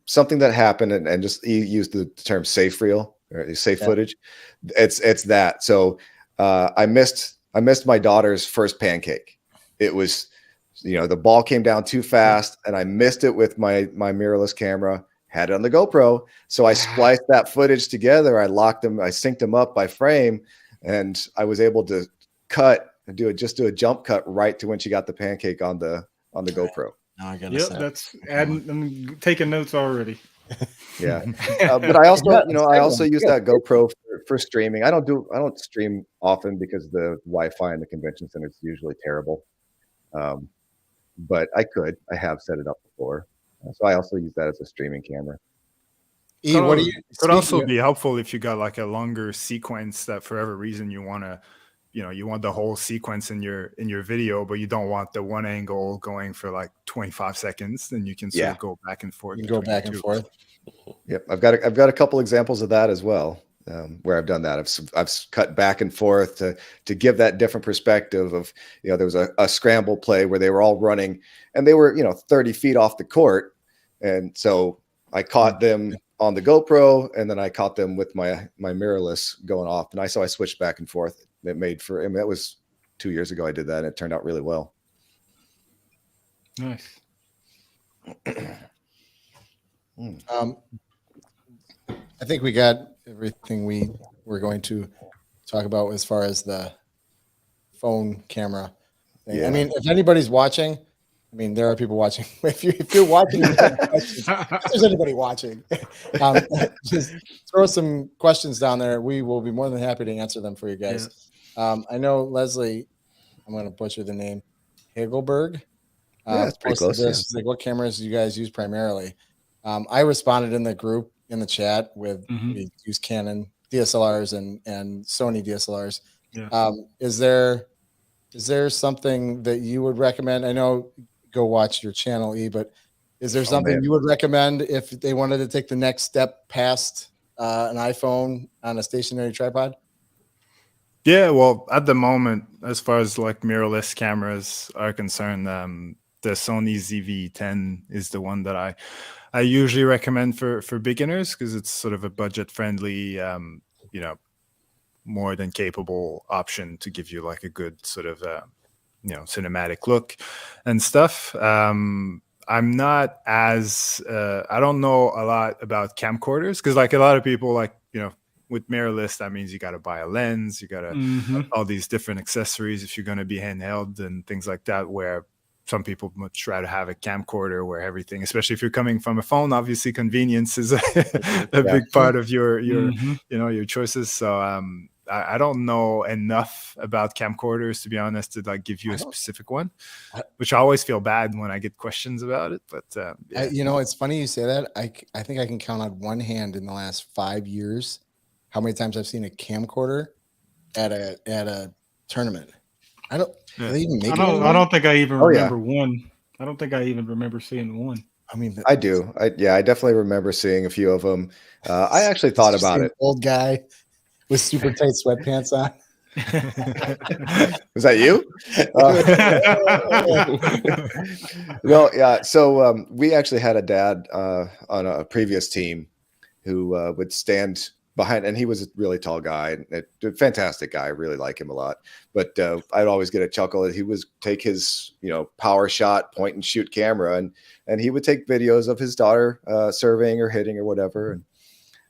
something that happened, and just you use the term safe reel or safe Yeah. footage. It's that. So I missed my daughter's first pancake. It was, the ball came down too fast, and I missed it with my mirrorless camera. Had it on the GoPro, so I spliced that footage together. I locked them, I synced them up by frame, and I was able to cut and do a jump cut right to when she got the pancake on the GoPro. Now I gotta Yep, set that's adding. I'm taking notes already. Yeah, but I also, Yeah, I also use that GoPro for streaming. I don't stream often because the Wi-Fi in the convention center is usually terrible. But I have set it up before, so I also use that as a streaming camera. What do you? Could also speaking be helpful if you got like a longer sequence that for whatever reason you want to, you want the whole sequence in your video, but you don't want the one angle going for like 25 seconds. Then you can sort Yeah. of go back and forth. You can go between back the and two. forth. Yep, I've got a couple examples of that as well, where I've done that. I've cut back and forth to give that different perspective of, there was a scramble play where they were all running and they were 30 feet off the court, and so I caught them on the GoPro, and then I caught them with my mirrorless going off, and I switched back and forth. It made for, that was 2 years ago I did that, and it turned out really well. Nice. I think we got everything we were going to talk about as far as the phone camera thing. Yeah. I mean, if anybody's watching, there are people watching. If you're watching, if there's anybody watching, just throw some questions down there. We will be more than happy to answer them for you guys. I know Leslie, I'm going to butcher the name, Hagelberg. Yeah, it's pretty close. This. She's like, what cameras do you guys use primarily? I responded in the group in the chat with we use Canon DSLRs and Sony DSLRs. Yeah. Is there something that you would recommend? I know, go watch your channel, E, but is there something you would recommend if they wanted to take the next step past an iPhone on a stationary tripod? Yeah, well, at the moment, as far as like mirrorless cameras are concerned, the Sony ZV-10 is the one that I usually recommend for beginners, because it's sort of a budget-friendly, more than capable option to give you like a good sort of cinematic look and stuff. I'm not as I don't know a lot about camcorders, because like a lot of people, like, with mirrorless, that means you got to buy a lens, you got to all these different accessories if you're going to be handheld and things like that, where some people much rather have a camcorder where everything, especially if you're coming from a phone, obviously convenience is a big part of your choices. So I don't know enough about camcorders, to be honest, to like give you a specific one, which I always feel bad when I get questions about it. But yeah. It's funny you say that. I think I can count on one hand in the last 5 years how many times I've seen a camcorder at a tournament. I don't. Yeah. Are they even making I don't think I even remember yeah. one. I don't think I even remember seeing one. I do. I definitely remember seeing a few of them. I actually thought about it. Old guy with super tight sweatpants on. Was that you? No, yeah. So we actually had a dad on a previous team who would stand behind, and he was a really tall guy, a fantastic guy. I really like him a lot. But I'd always get a chuckle that he would take his, power shot, point and shoot camera, and he would take videos of his daughter serving or hitting or whatever,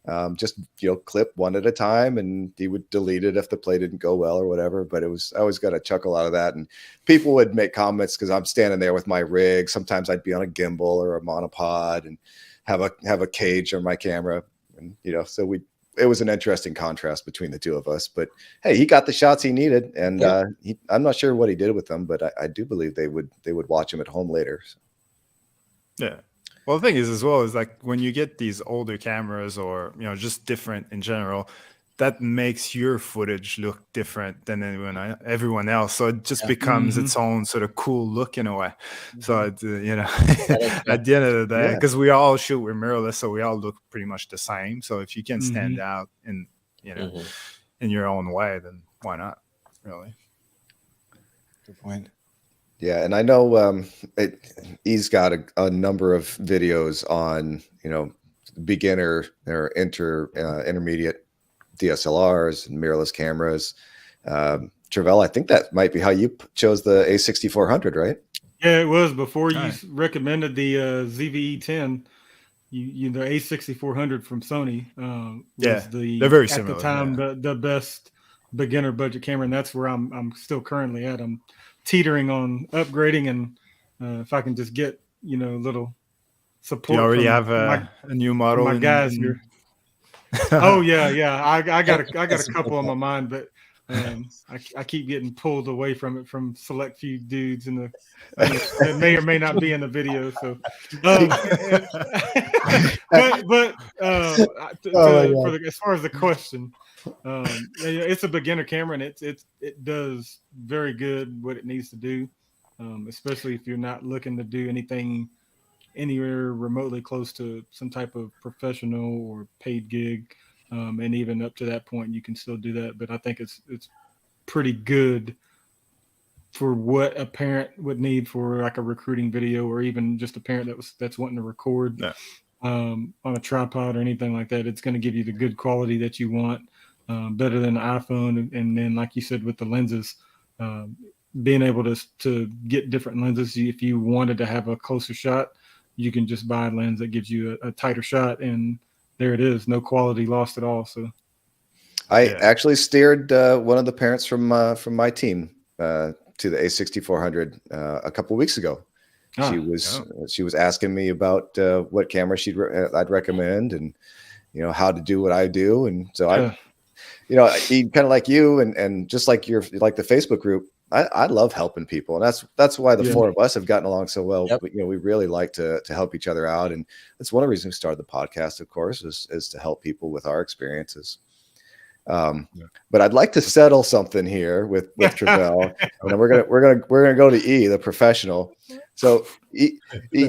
and just clip one at a time, and he would delete it if the play didn't go well or whatever. But I always got a chuckle out of that, and people would make comments because I'm standing there with my rig. Sometimes I'd be on a gimbal or a monopod and have a cage on my camera, and so it was an interesting contrast between the two of us. But hey, he got the shots he needed, and I'm not sure what he did with them, but I do believe they would watch him at home later. So. Yeah. Well, the thing is, as well, is like when you get these older cameras, or just different in general, that makes your footage look different than everyone else. So it just becomes its own sort of cool look in a way. So it, you know, at the end of the day, because we all shoot with mirrorless, so we all look pretty much the same. So if you can stand out in, you know, in your own way, then why not? Really. Good point. Yeah, and I know he's got a number of videos on, you know, beginner or intermediate DSLRs and mirrorless cameras. Travell, I think that might be how you chose the A6400, right? Yeah, it was before you recommended the ZVE10. The A6400 from Sony was they're very similar, at the time the best beginner budget camera, and that's where I'm still currently at. I'm teetering on upgrading, and if I can just get, you know, little support. You already have a new model, my guys here. Oh yeah, I got a couple on my mind, but I keep getting pulled away from it from select few dudes in the that may or may not be in the video. So, as far as the question, it's a beginner camera, and it does very good what it needs to do, especially if you're not looking to do anything anywhere remotely close to some type of professional or paid gig. And even up to that point, you can still do that. But I think it's pretty good for what a parent would need for like a recruiting video, or even just a parent that's wanting to record on a tripod or anything like that. It's going to give you the good quality that you want, better than the iPhone. And then, like you said, with the lenses, being able to get different lenses. If you wanted to have a closer shot, you can just buy a lens that gives you a tighter shot, and there it is, no quality lost at all. So I actually steered one of the parents from my team to the A6400 a couple of weeks ago. She was asking me about what camera I'd recommend, and you know, how to do what I do, and so I, you know, kind of like you, and just like like the Facebook group. I love helping people, and that's why the four of us have gotten along so well. You know, we really like to help each other out, and that's one of the reasons we started the podcast, of course, is to help people with our experiences. But I'd like to settle something here with Travell, and we're gonna go to E, the professional. So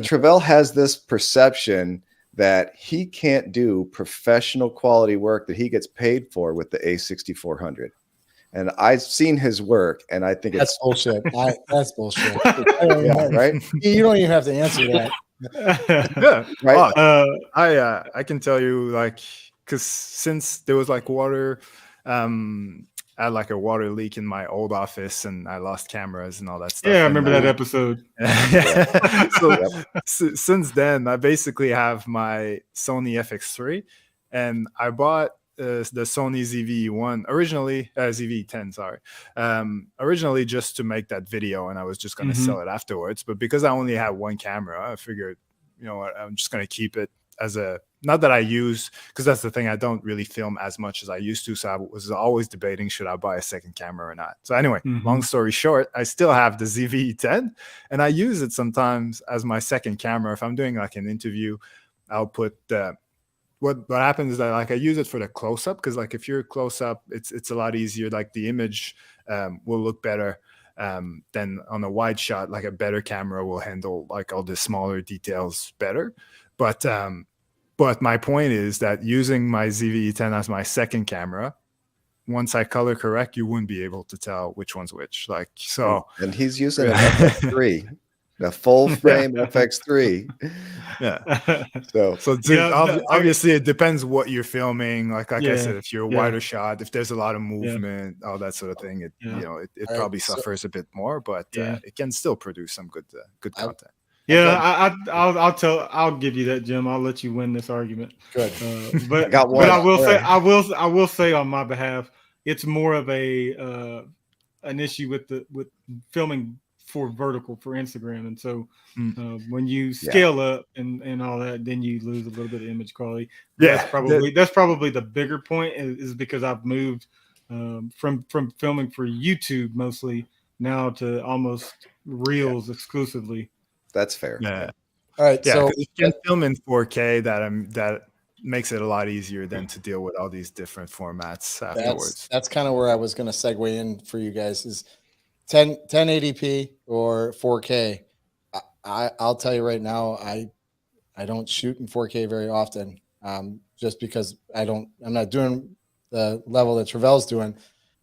Travell has this perception that he can't do professional quality work that he gets paid for with the A6400. And I've seen his work, and I think that's bullshit. That's bullshit. Right? You don't even have to answer that. Right? I can tell you, like, because since there was like water, I had like a water leak in my old office, and I lost cameras and all that stuff. Yeah, I remember that episode. So since then, I basically have my Sony FX3, and I bought the Sony ZV-1 originally, ZV-10, sorry, originally just to make that video, and I was just going to sell it afterwards. But because I only had one camera, I figured, you know what, I'm just going to keep it as not that I use, because that's the thing, I don't really film as much as I used to. So I was always debating, should I buy a second camera or not? So anyway, long story short, I still have the ZV-10, and I use it sometimes as my second camera. If I'm doing like an interview, I'll put what happens is that, like, I use it for the close-up, because like if you're close up, it's a lot easier. Like the image will look better than on a wide shot. Like a better camera will handle like all the smaller details better. But my point is that using my ZV-10 as my second camera, once I color correct, you wouldn't be able to tell which one's which. Like, so, and he's using an FX3. The full frame FX3. Yeah. So obviously it depends what you're filming. Like I said, if you're a wider shot, if there's a lot of movement, all that sort of thing, it probably suffers a bit more, but it can still produce some good content. Yeah, I'll give you that, Jim. I'll let you win this argument. Good. But I will say on my behalf, it's more of an issue with filming for vertical for Instagram, and so when you scale up and all that, then you lose a little bit of image quality. That's probably the bigger point, is because I've moved from filming for YouTube mostly now to almost Reels exclusively. That's fair. Yeah. All right. Yeah, so you can film in 4K that makes it a lot easier than to deal with all these different formats afterwards. That's kind of where I was going to segue in for you guys is 1080p or 4K. I'll tell you right now, I don't shoot in 4K very often, just because I'm not doing the level that Travell's doing.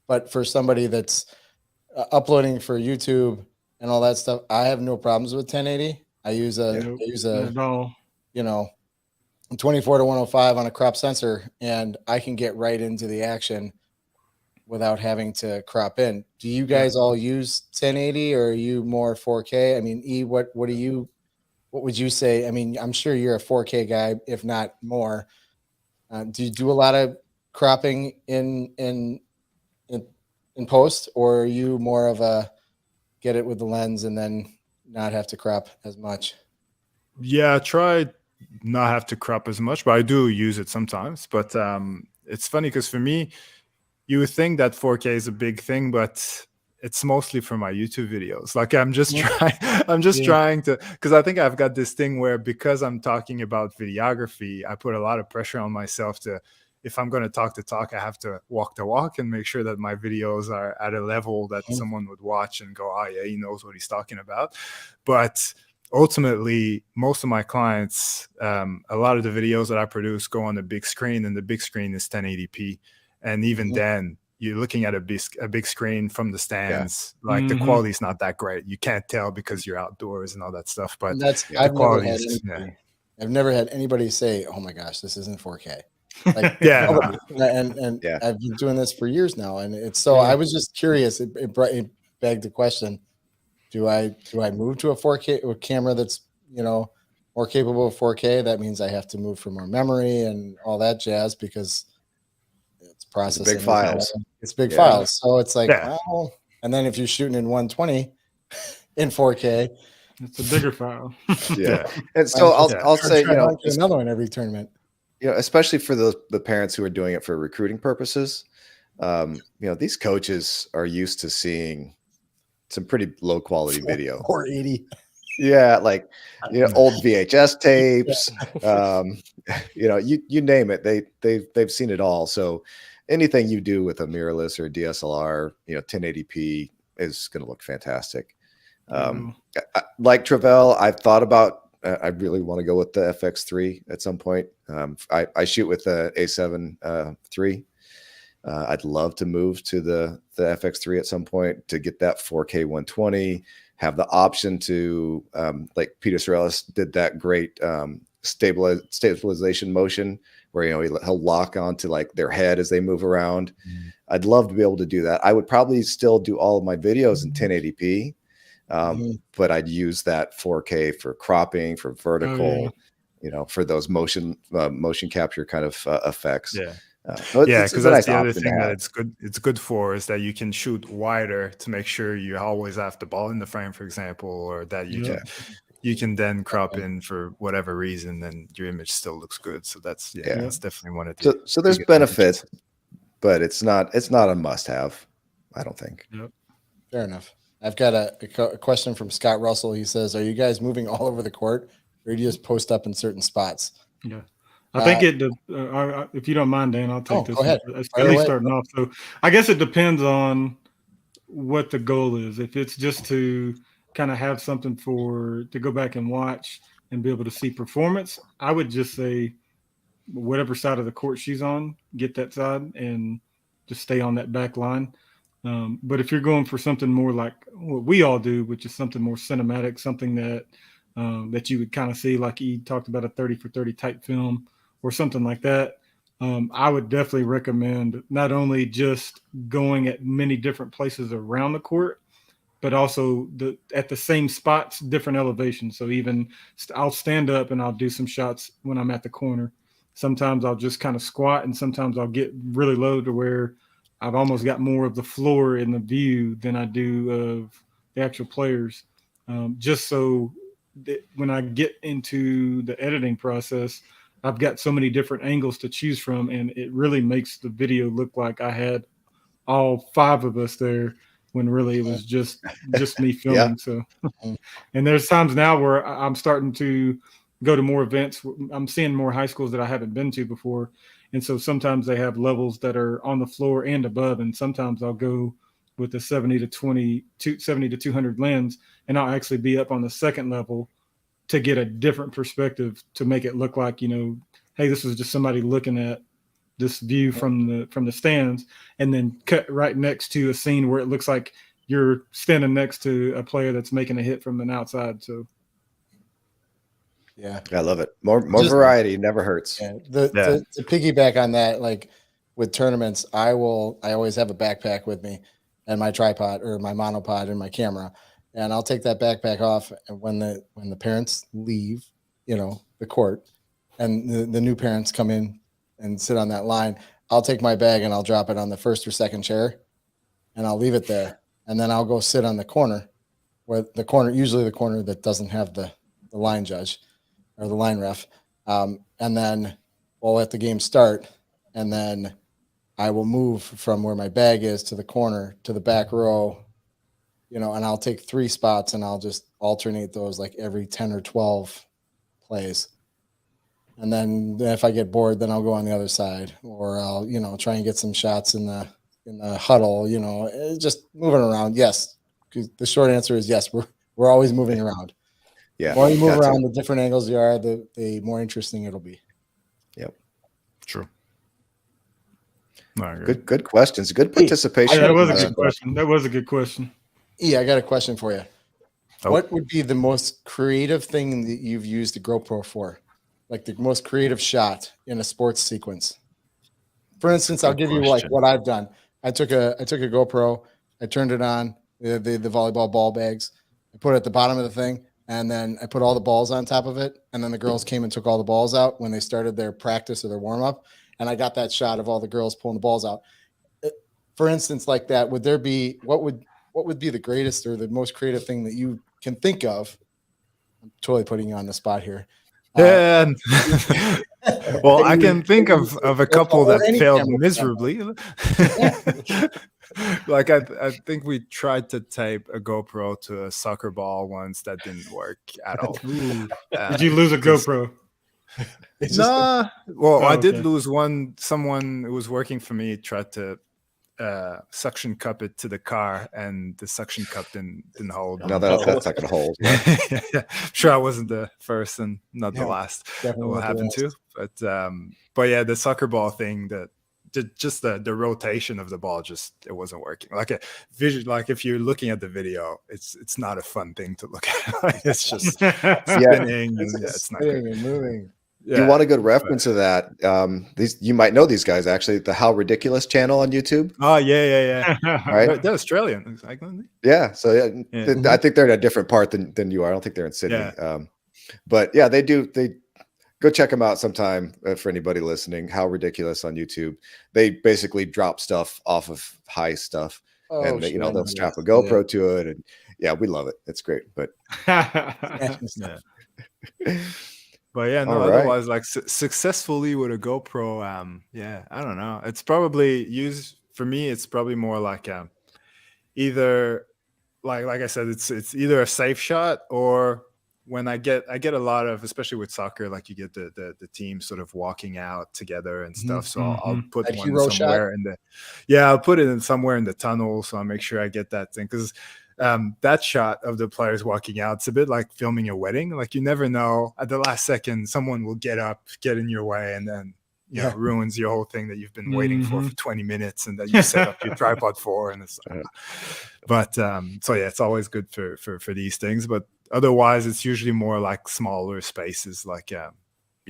But for somebody that's uploading for YouTube and all that stuff, I have no problems with 1080. I use a you know 24 to 105 on a crop sensor, and I can get right into the action without having to crop in. Do you guys all use 1080 or are you more 4K? I mean, what would you say? I mean, I'm sure you're a 4K guy, if not more. Do you do a lot of cropping in post, or are you more of a get it with the lens and then not have to crop as much? Yeah, I try not have to crop as much, but I do use it sometimes. But it's funny because for me, you would think that 4K is a big thing, but it's mostly for my YouTube videos. Like I'm just trying to, because I think I've got this thing where because I'm talking about videography, I put a lot of pressure on myself to, if I'm going to talk the talk, I have to walk the walk and make sure that my videos are at a level that someone would watch and go, oh yeah, he knows what he's talking about. But ultimately, most of my clients, a lot of the videos that I produce go on the big screen, and the big screen is 1080p. And even then, you're looking at a big screen from the stands. Like the quality is not that great. You can't tell because you're outdoors and all that stuff. But I've never had anybody say, "Oh my gosh, this isn't 4K." Like, and I've been doing this for years now, and it's so. I was just curious. It begged the question: Do I move to a 4K camera that's more capable of 4K? That means I have to move for more memory and all that jazz because it's processing big files. It's big files. So it's like, well, and then if you're shooting in 120 in 4K, it's a bigger file. And so I'll say, another one every tournament. Especially for the parents who are doing it for recruiting purposes. These coaches are used to seeing some pretty low quality video. 480. Yeah, like old VHS tapes. You name it. They've seen it all. So anything you do with a mirrorless or a DSLR, 1080p is going to look fantastic. Like Travell, I've thought about. I really want to go with the FX3 at some point. I shoot with the A7 III. I'd love to move to the FX3 at some point to get that 4K 120. Have the option to, like Peter Sorellis did that great stabilization motion where he'll lock onto like their head as they move around. I'd love to be able to do that. I would probably still do all of my videos in 1080p. But I'd use that 4K for cropping, for vertical, for those motion capture kind of effects. Because that's the other thing that it's good for is that you can shoot wider to make sure you always have the ball in the frame, for example, or that you can then crop in for whatever reason, and your image still looks good. So that's definitely one of the. So there's benefits, but it's not a must-have, I don't think. Fair enough. I've got a question from Scott Russell. He says, "Are you guys moving all over the court, or do you just post up in certain spots?" Yeah, I think if you don't mind, Dan, I'll take this. Go ahead. At least starting off. So I guess it depends on what the goal is. If it's just to kind of have something to go back and watch and be able to see performance, I would just say whatever side of the court she's on, get that side and just stay on that back line. But if you're going for something more like what we all do, which is something more cinematic, something that you would kind of see, like he talked about, a 30 for 30 type film or something like that, I would definitely recommend not only just going at many different places around the court, but also at the same spots, different elevations. So even I'll stand up and I'll do some shots when I'm at the corner. Sometimes I'll just kind of squat, and sometimes I'll get really low to where I've almost got more of the floor in the view than I do of the actual players. Just so that when I get into the editing process, I've got so many different angles to choose from, and it really makes the video look like I had all 5 of us there when really it was just me filming. So, and there's times now where I'm starting to go to more events. I'm seeing more high schools that I haven't been to before. And so sometimes they have levels that are on the floor and above. And sometimes I'll go with the 70 to 200 lens, and I'll actually be up on the second level to get a different perspective to make it look like, hey, this is just somebody looking at this view from the stands, and then cut right next to a scene where it looks like you're standing next to a player that's making a hit from an outside. So yeah, I love it. More variety never hurts. Yeah. To piggyback on that, like with tournaments, I always have a backpack with me and my tripod or my monopod and my camera, and I'll take that backpack off when the parents leave, the court, and the new parents come in and sit on that line. I'll take my bag and I'll drop it on the first or second chair, and I'll leave it there, and then I'll go sit on the corner, usually the corner that doesn't have the line judge or the line ref, and then we'll let the game start, and then I will move from where my bag is to the corner to the back row, and I'll take 3 spots and I'll just alternate those like every 10 or 12 plays. And then if I get bored, then I'll go on the other side, or I'll, try and get some shots in the huddle, just moving around. Yes. The short answer is yes. We're always moving around. Yeah. The more you move around, the different angles you are, the more interesting it'll be. Yep. True. Good questions. Good participation. That was a good question. That was a good question. Yeah, I got a question for you. Oh. What would be the most creative thing that you've used the GoPro for? Like the most creative shot in a sports sequence? For instance, I'll give you like what I've done. I took a GoPro, I turned it on, the volleyball ball bags, I put it at the bottom of the thing, and then I put all the balls on top of it, and then the girls came and took all the balls out when they started their practice or their warm-up, and I got that shot of all the girls pulling the balls out. For instance, like that, what would be the greatest or the most creative thing that you can think of? I'm totally putting you on the spot here. Yeah. Well, I can think of a couple that failed miserably. Like I think we tried to tape a GoPro to a soccer ball once. That didn't work at all. Did you lose a GoPro? No. Well, I did lose one. Someone who was working for me tried to suction cup it to the car, and the suction cup didn't hold. No, that's not gonna hold. Yeah. Sure, I wasn't the first and not the last that will happen to. But yeah, the soccer ball thing, just the rotation of the ball, it wasn't working. Like if you're looking at the video, it's not a fun thing to look at. It's just spinning and it's not good. And moving. Yeah. You want a good reference of that? You might know these guys actually. The How Ridiculous channel on YouTube. Oh yeah. Right, they're Australian. Yeah, so I think they're in a different part than you are. I don't think they're in Sydney. Yeah. But yeah, they do. They go check them out sometime for anybody listening. How Ridiculous on YouTube. They basically drop stuff off of high stuff, and they'll strap a GoPro to it, and yeah, we love it. It's great, but. But yeah, no, otherwise, like successfully with a GoPro, I don't know. It's probably for me, it's probably more like either like I said, it's either a safe shot, or when I get a lot of, especially with soccer, like you get the team sort of walking out together and stuff. So I'll put one somewhere I'll put it in somewhere in the tunnel, so I'll make sure I get that thing, because that shot of the players walking out, it's a bit like filming a wedding. Like you never know, at the last second someone will get in your way, and then ruins your whole thing that you've been waiting for 20 minutes and that you set up your tripod for. And it's but so yeah, it's always good for these things, but otherwise it's usually more like smaller spaces, like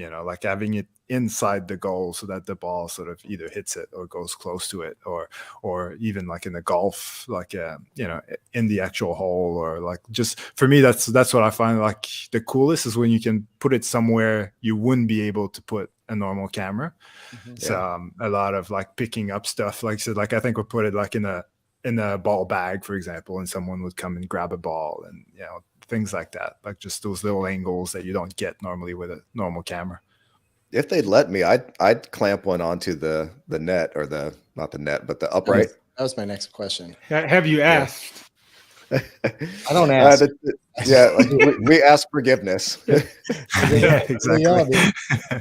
like having it inside the goal so that the ball sort of either hits it or goes close to it, or even like in the golf, like in the actual hole, or like, just for me, that's what I find like the coolest, is when you can put it somewhere you wouldn't be able to put a normal camera. So a lot of like picking up stuff, like I said, like I think we'll put it like in a ball bag, for example, and someone would come and grab a ball, and things like that, like just those little angles that you don't get normally with a normal camera. If they'd let me, I'd clamp one onto the net, or not the net, but the upright. That was my next question. Have you asked? I don't ask. Yeah, like we ask forgiveness. Yeah, exactly.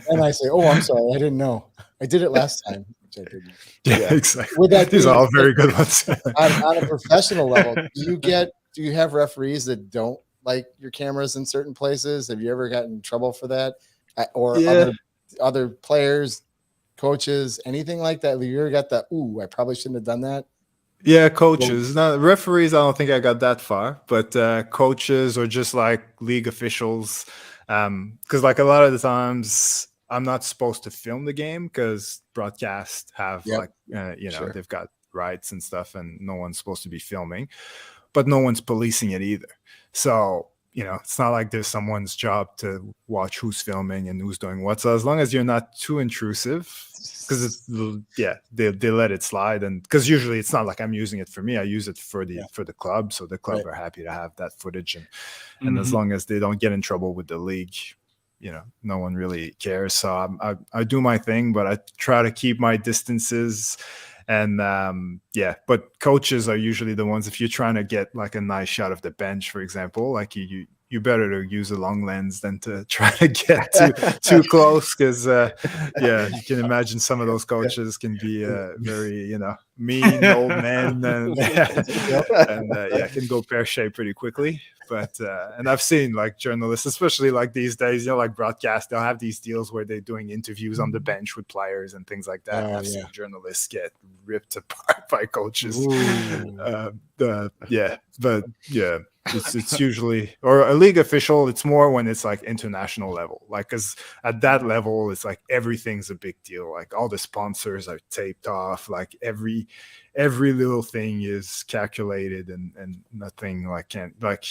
And I say, "Oh, I'm sorry, I didn't know. I did it last time," which I didn't. Yeah, exactly. With that These are being all very said, good ones. on a professional level, do you have referees that don't like your cameras in certain places? Have you ever gotten in trouble for that? Or Yeah. other players, coaches, anything like that? Have you ever got that? Ooh, I probably shouldn't have done that. Yeah, coaches. Not referees. I don't think I got that far, but coaches or just like league officials. Because like a lot of the times, I'm not supposed to film the game because broadcast have Yep. Sure. they've got rights and stuff, and no one's supposed to be filming, but no one's policing it either. So it's not like there's someone's job to watch who's filming and who's doing what. So as long as you're not too intrusive, because they let it slide, and because usually it's not like I'm using it for me, I use it for the club, so the club are happy to have that footage, and as long as they don't get in trouble with the league, no one really cares. So I do my thing, but I try to keep my distances. And but coaches are usually the ones, if you're trying to get like a nice shot of the bench, for example, like you better to use a long lens than to try to get too close, because you can imagine some of those coaches can be very mean old men, and it can go pear-shaped pretty quickly. But and I've seen like journalists, especially like these days, like broadcast, they'll have these deals where they're doing interviews on the bench with players and things like that. I've seen journalists get ripped apart by coaches. It's usually, or a league official, it's more when it's like international level, like, because at that level it's like everything's a big deal, like all the sponsors are taped off, like every little thing is calculated, and nothing like can't, like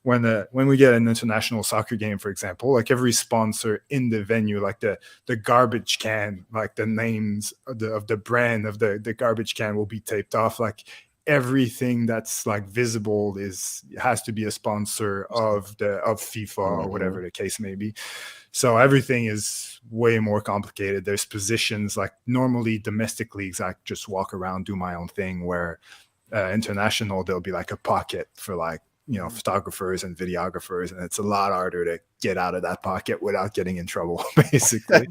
when we get an international soccer game, for example, like every sponsor in the venue, like the garbage can, like the names of the brand of the garbage can will be taped off, like everything that's like visible has to be a sponsor of FIFA or whatever the case may be. So everything is way more complicated. There's positions, like normally domestic leagues, I just walk around, do my own thing, where international, there'll be like a pocket for like photographers and videographers, and it's a lot harder to get out of that pocket without getting in trouble, basically.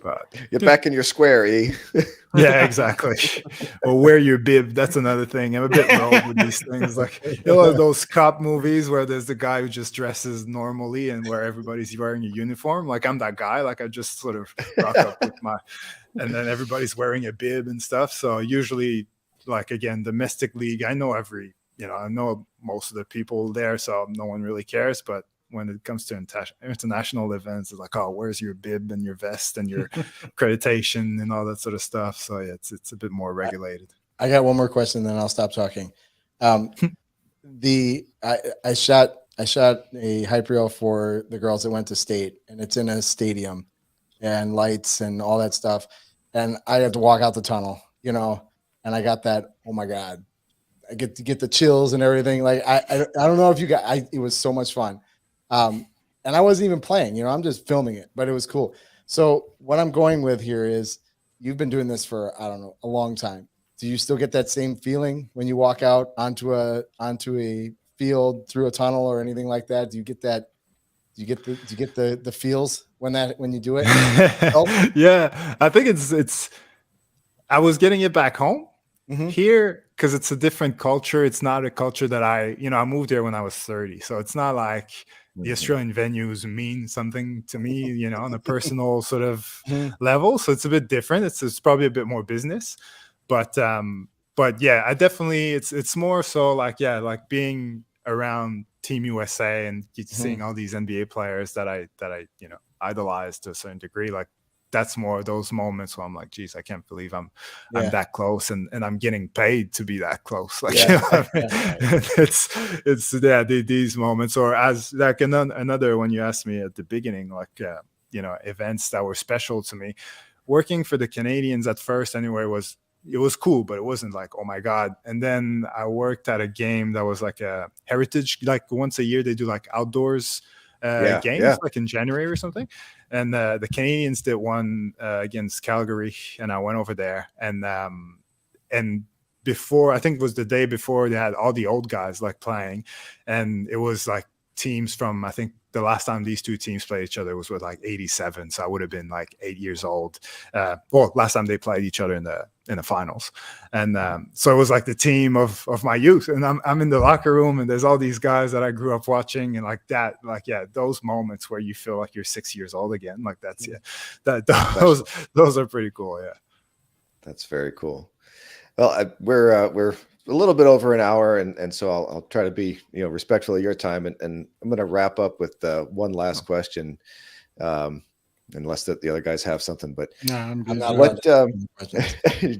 But get back in your square, E. Yeah, exactly. Or wear your bib. That's another thing. I'm a bit rogue with these things. Like those cop movies where there's the guy who just dresses normally and where everybody's wearing a uniform. Like I'm that guy. Like I just sort of rock up with and then everybody's wearing a bib and stuff. So usually, like again, domestic league, I know I know most of the people there, so no one really cares. But when it comes to international events, it's like, oh, where's your bib and your vest and your accreditation and all that sort of stuff. So yeah, it's a bit more regulated. I got one more question, then I'll stop talking. I shot a hype reel for the girls that went to state, and it's in a stadium and lights and all that stuff. And I had to walk out the tunnel, and I got that, oh my God, I get to get the chills and everything. Like, I don't know if you got, it was so much fun. And I wasn't even playing, I'm just filming it, but it was cool. So what I'm going with here is, you've been doing this for, I don't know, a long time. Do you still get that same feeling when you walk out onto a field through a tunnel or anything like that? Do you get that? Do you get the feels when you do it? Yeah, I think it's. I was getting it back home here because it's a different culture. It's not a culture that I moved here when I was 30, so it's not like the Australian venues mean something to me, on a personal sort of level. So it's a bit different. It's probably a bit more business, but yeah, I definitely, it's more so like being around Team USA and seeing all these NBA players that I idolize to a certain degree. Like that's more of those moments where I'm like, geez, I can't believe I'm that close, and I'm getting paid to be that close. Like, it's these moments, or as like another, when you asked me at the beginning, like, events that were special to me, working for the Canadians at first anyway, it was cool, but it wasn't like, oh my God. And then I worked at a game that was like a heritage, like once a year they do like outdoors games, like in January or something. And the Canadians did one against Calgary, and I went over there, and before, I think it was the day before, they had all the old guys like playing, and it was like teams from, I think the last time these two teams played each other was with like 87, so I would have been like 8 years old. Well, last time they played each other in the finals, and so it was like the team of my youth, and I'm in the locker room, and there's all these guys that I grew up watching, and like that, like those moments where you feel like you're 6 years old again, like that's those are pretty cool. Yeah, that's very cool. Well, we're a little bit over an hour, and so I'll try to be respectful of your time, and I'm going to wrap up with one last question, unless the other guys have something. But no, I'm good. What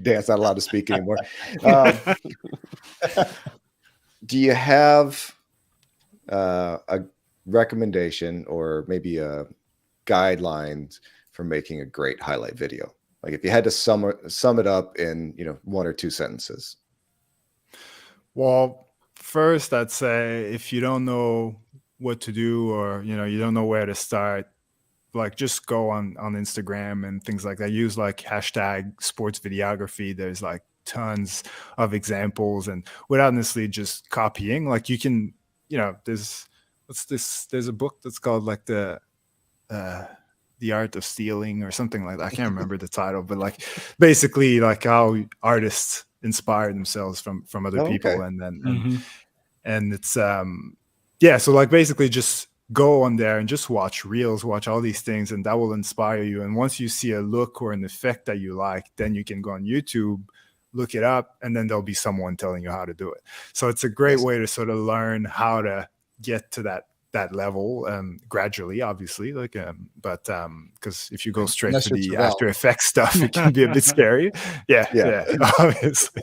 Dan's not allowed to speak anymore. Do you have a recommendation or maybe a guidelines for making a great highlight video? Like if you had to sum it up in 1 or 2 sentences. Well, first I'd say if you don't know what to do, or you don't know where to start, like just go on Instagram and things like that. Use like hashtag sports videography. There's like tons of examples, and without necessarily just copying, like you can, there's a book that's called like the Art of Stealing or something like that. I can't remember the title, but like basically like how artists inspire themselves from other people. Okay. And then and it's so like basically just go on there and just watch reels, watch all these things, and that will inspire you. And once you see a look or an effect that you like, then you can go on YouTube, look it up, and then there'll be someone telling you how to do it. So it's a great way to sort of learn how to get to that level gradually, obviously, like but because if you go straight to the After Effects stuff, it can be a bit scary. Yeah obviously.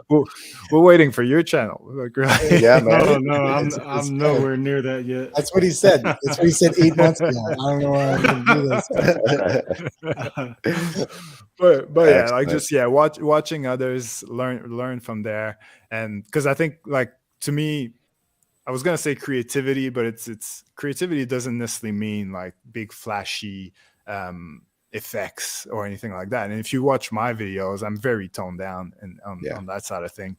We're waiting for your channel. Like, right? Yeah, man. Oh no, I'm nowhere near that yet. That's what he said. That's what he said 8 months ago. I don't know why I'm gonna do this. but yeah, like just watching others, learn from there. And because I think, like, to me, I was gonna say creativity, but it's creativity doesn't necessarily mean like big flashy effects or anything like that. And if you watch my videos, I'm very toned down and on that side of thing.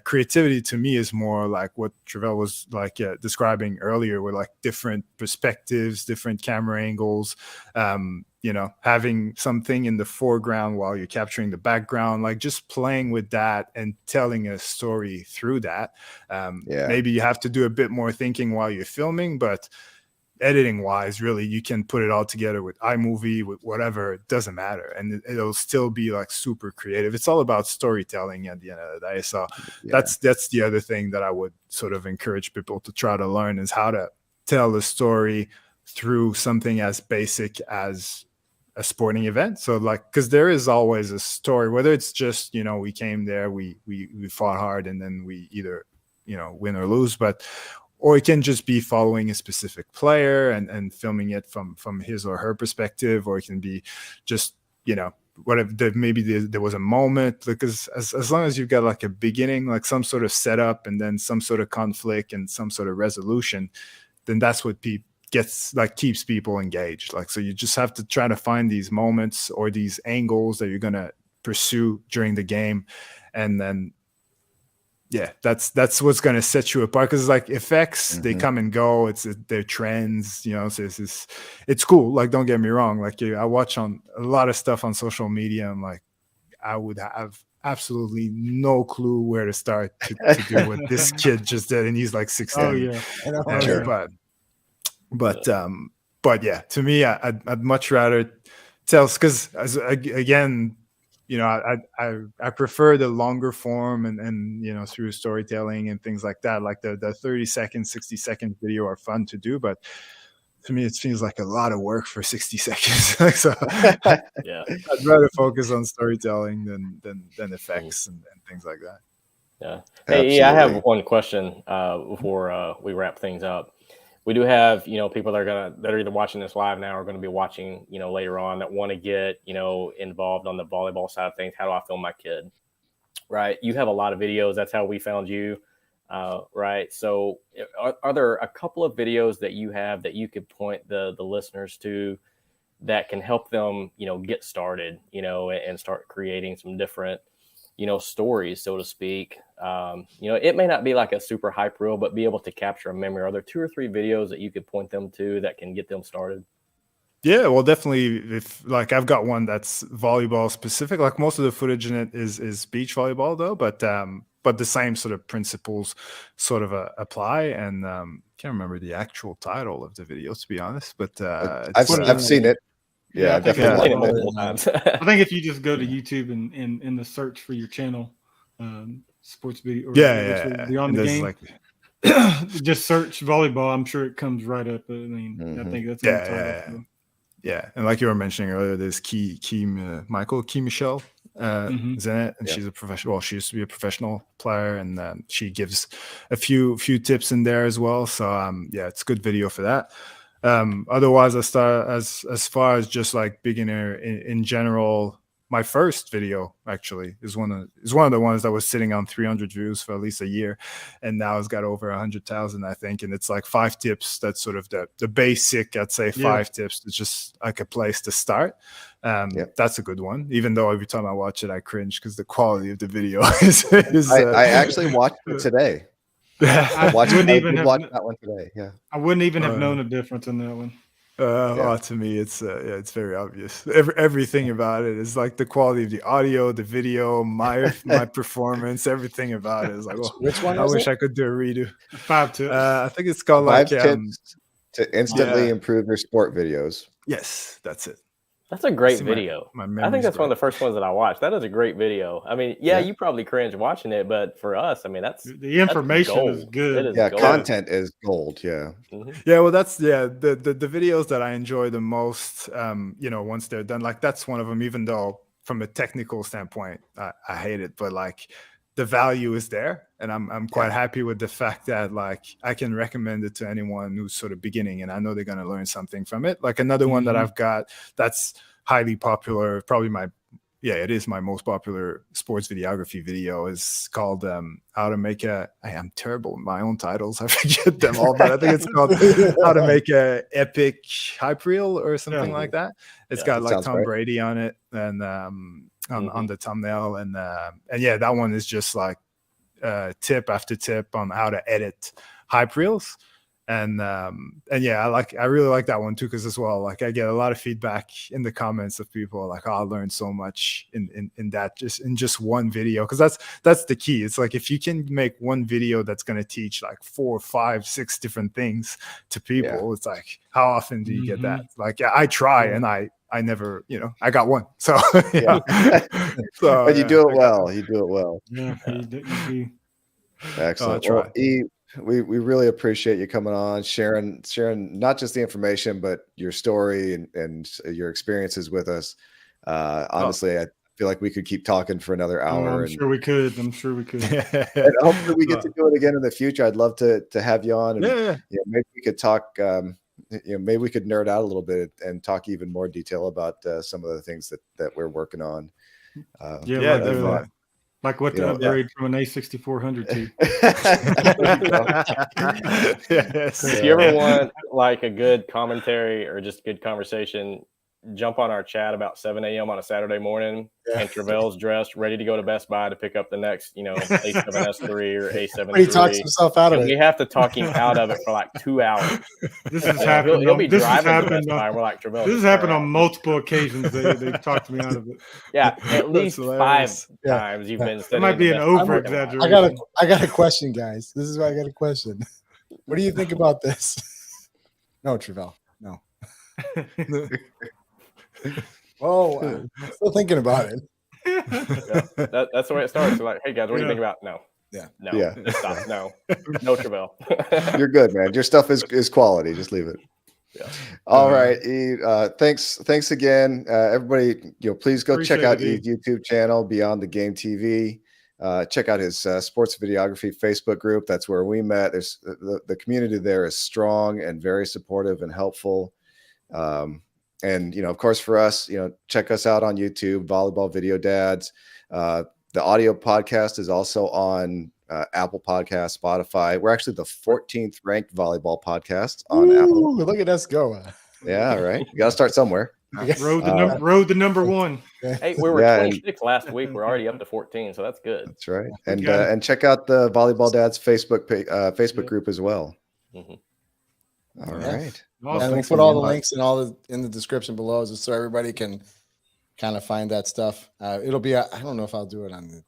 Creativity to me is more like what Travell was like describing earlier, with like different perspectives, different camera angles, having something in the foreground while you're capturing the background, like just playing with that and telling a story through that. Maybe you have to do a bit more thinking while you're filming, but editing wise, really, you can put it all together with iMovie, with whatever, it doesn't matter, and it'll still be like super creative. It's all about storytelling at the end of the day. So that's the other thing that I would sort of encourage people to try to learn, is how to tell a story through something as basic as a sporting event. So like, because there is always a story, whether it's just we came there, we fought hard, and then we either win or lose, or it can just be following a specific player and filming it from his or her perspective, or it can be just, whatever, maybe there was a moment, because as long as you've got like a beginning, like some sort of setup, and then some sort of conflict and some sort of resolution, then that's what keeps people engaged. Like, so you just have to try to find these moments or these angles that you're going to pursue during the game. And then, that's what's going to set you apart, because like effects, they come and go. They're trends, so it's cool. Like, don't get me wrong. Like, I watch on a lot of stuff on social media, and like, I would have absolutely no clue where to start to do what this kid just did, and he's like 16. Oh yeah. But yeah, to me, I'd much rather tell, because again, I prefer the longer form and through storytelling and things like that. Like the 30-second, 60-second video are fun to do, but to me, it feels like a lot of work for 60 seconds. So I'd rather focus on storytelling than effects and things like that. Yeah. Hey, I have one question before we wrap things up. We do have, people that are either watching this live now or going to be watching, later on, that want to get, involved on the volleyball side of things. How do I film my kid? Right. You have a lot of videos. That's how we found you. Right. So are there a couple of videos that you have that you could point the listeners to that can help them, get started, and start creating some different stories, so to speak. It may not be like a super hype reel, but be able to capture a memory. Are there 2 or 3 videos that you could point them to that can get them started? Yeah, well, definitely. If like I've got one that's volleyball specific, like most of the footage in it is beach volleyball though, but the same sort of principles sort of apply. And can't remember the actual title of the video, to be honest, but I've seen it. Yeah, I think definitely. I've seen it multiple times. I think if you just go to YouTube and in the search for your channel, sports video, or Beyond the Game, like, just search volleyball. I'm sure it comes right up. I mean, I think that's in the title. Yeah, and like you were mentioning earlier, there's Key Michelle is in it, and she's a professional. Well, she used to be a professional player, and she gives a few tips in there as well. So it's a good video for that. Otherwise, as far as just like beginner in general, my first video actually is one of the ones that was sitting on 300 views for at least a year, and now it's got over 100,000, I think. And it's like 5 tips. That's sort of the basic, I'd say, 5 tips. It's just like a place to start. That's a good one. Even though every time I watch it, I cringe because the quality of the video is. I actually watched it today. I wouldn't even have watched that one today. Yeah, I wouldn't even have known a difference in that one. To me, it's very obvious. Everything about it is like the quality of the audio, the video, my performance, everything about it is like. Oh, which one? I wish I could do a redo. 5 tips. I think it's called 5 tips to instantly improve your sport videos. Yes, that's it. That's a great video. My I think that's one of the first ones that I watched. That is a great video. I mean, you probably cringe watching it, but for us, I mean, the information is good. Gold. Content is gold. Yeah. Mm-hmm. Yeah, well, that's the videos that I enjoy the most. Once they're done, like that's one of them. Even though from a technical standpoint, I hate it, but like the value is there, and I'm quite happy with the fact that like I can recommend it to anyone who's sort of beginning, and I know they're going to learn something from it. Like another one that I've got that's highly popular, probably it is my most popular sports videography video, is called how to make I am terrible with my own titles. I forget them all, but I think it's called how to make a epic hype reel or something like that. It's got like Tom Brady on it, and on the thumbnail, and that one is just like tip after tip on how to edit hype reels, and I really like that one too, because as well, like I get a lot of feedback in the comments of people like, I learned so much in that just one video, because that's the key. It's like if you can make one video that's going to teach like 4, 5, 6 different things to people, it's like, how often do you get that? Like I try, and I never, I got one. So, so but you do it well. You do it well. Yeah. Excellent. Well, E, we really appreciate you coming on, sharing not just the information, but your story and your experiences with us. Honestly, I feel like we could keep talking for another hour. I'm sure we could. And hopefully we get to do it again in the future. I'd love to have you on. And, maybe we could talk. Maybe we could nerd out a little bit and talk even more detail about some of the things that we're working on. Like what to upgrade from an A6400 to. Yes. If you ever want like a good commentary or just good conversation, jump on our chat about 7 a.m. on a Saturday morning, and Trevel's dressed, ready to go to Best Buy to pick up the next, A7S3 or A7 III. He talks himself out of it. We have to talk him out of it for like 2 hours. This has happened. He'll be driving to Best Buy. We're like, Trevel. This has happened on multiple occasions. They talked me out of it. Yeah, at least 5 times you've been. It might be an over exaggeration. I got a question, guys. This is why I got a question. What do you think about this? No, Trevel. No. Oh, I'm still thinking about it. That's the way it starts. Like, hey guys, what do you think about? No. Just stop. No Trevel. You're good, man. Your stuff is quality. Just leave it. Yeah. All right, E. Thanks again, everybody. Please go check out E's YouTube channel, Beyond the Game TV. Check out his sports videography Facebook group. That's where we met. There's the community there is strong and very supportive and helpful. And, of course, for us, check us out on YouTube, Volleyball Video Dads. The audio podcast is also on Apple Podcasts, Spotify. We're actually the 14th ranked volleyball podcast on Apple. Look at us go. Yeah, right. You got to start somewhere. Rode the number one. Hey, we were 26 last week. We're already up to 14, so that's good. That's right. And check out the Volleyball Dads Facebook group as well. Mm-hmm. All right. Well, and we'll put all the links and in the description below, just so everybody can kind of find that stuff. It'll be I don't know if I'll do it on the.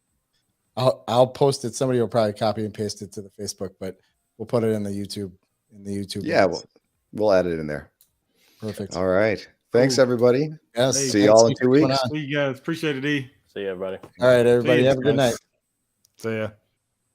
I'll post it. Somebody will probably copy and paste it to the Facebook, but we'll put it in the YouTube. Yeah, we'll add it in there. Perfect. All right. Thanks, everybody. Yes. See you all in 2 weeks. See you guys. Appreciate it, E. See you, everybody. All right, everybody. Have a good night. See ya.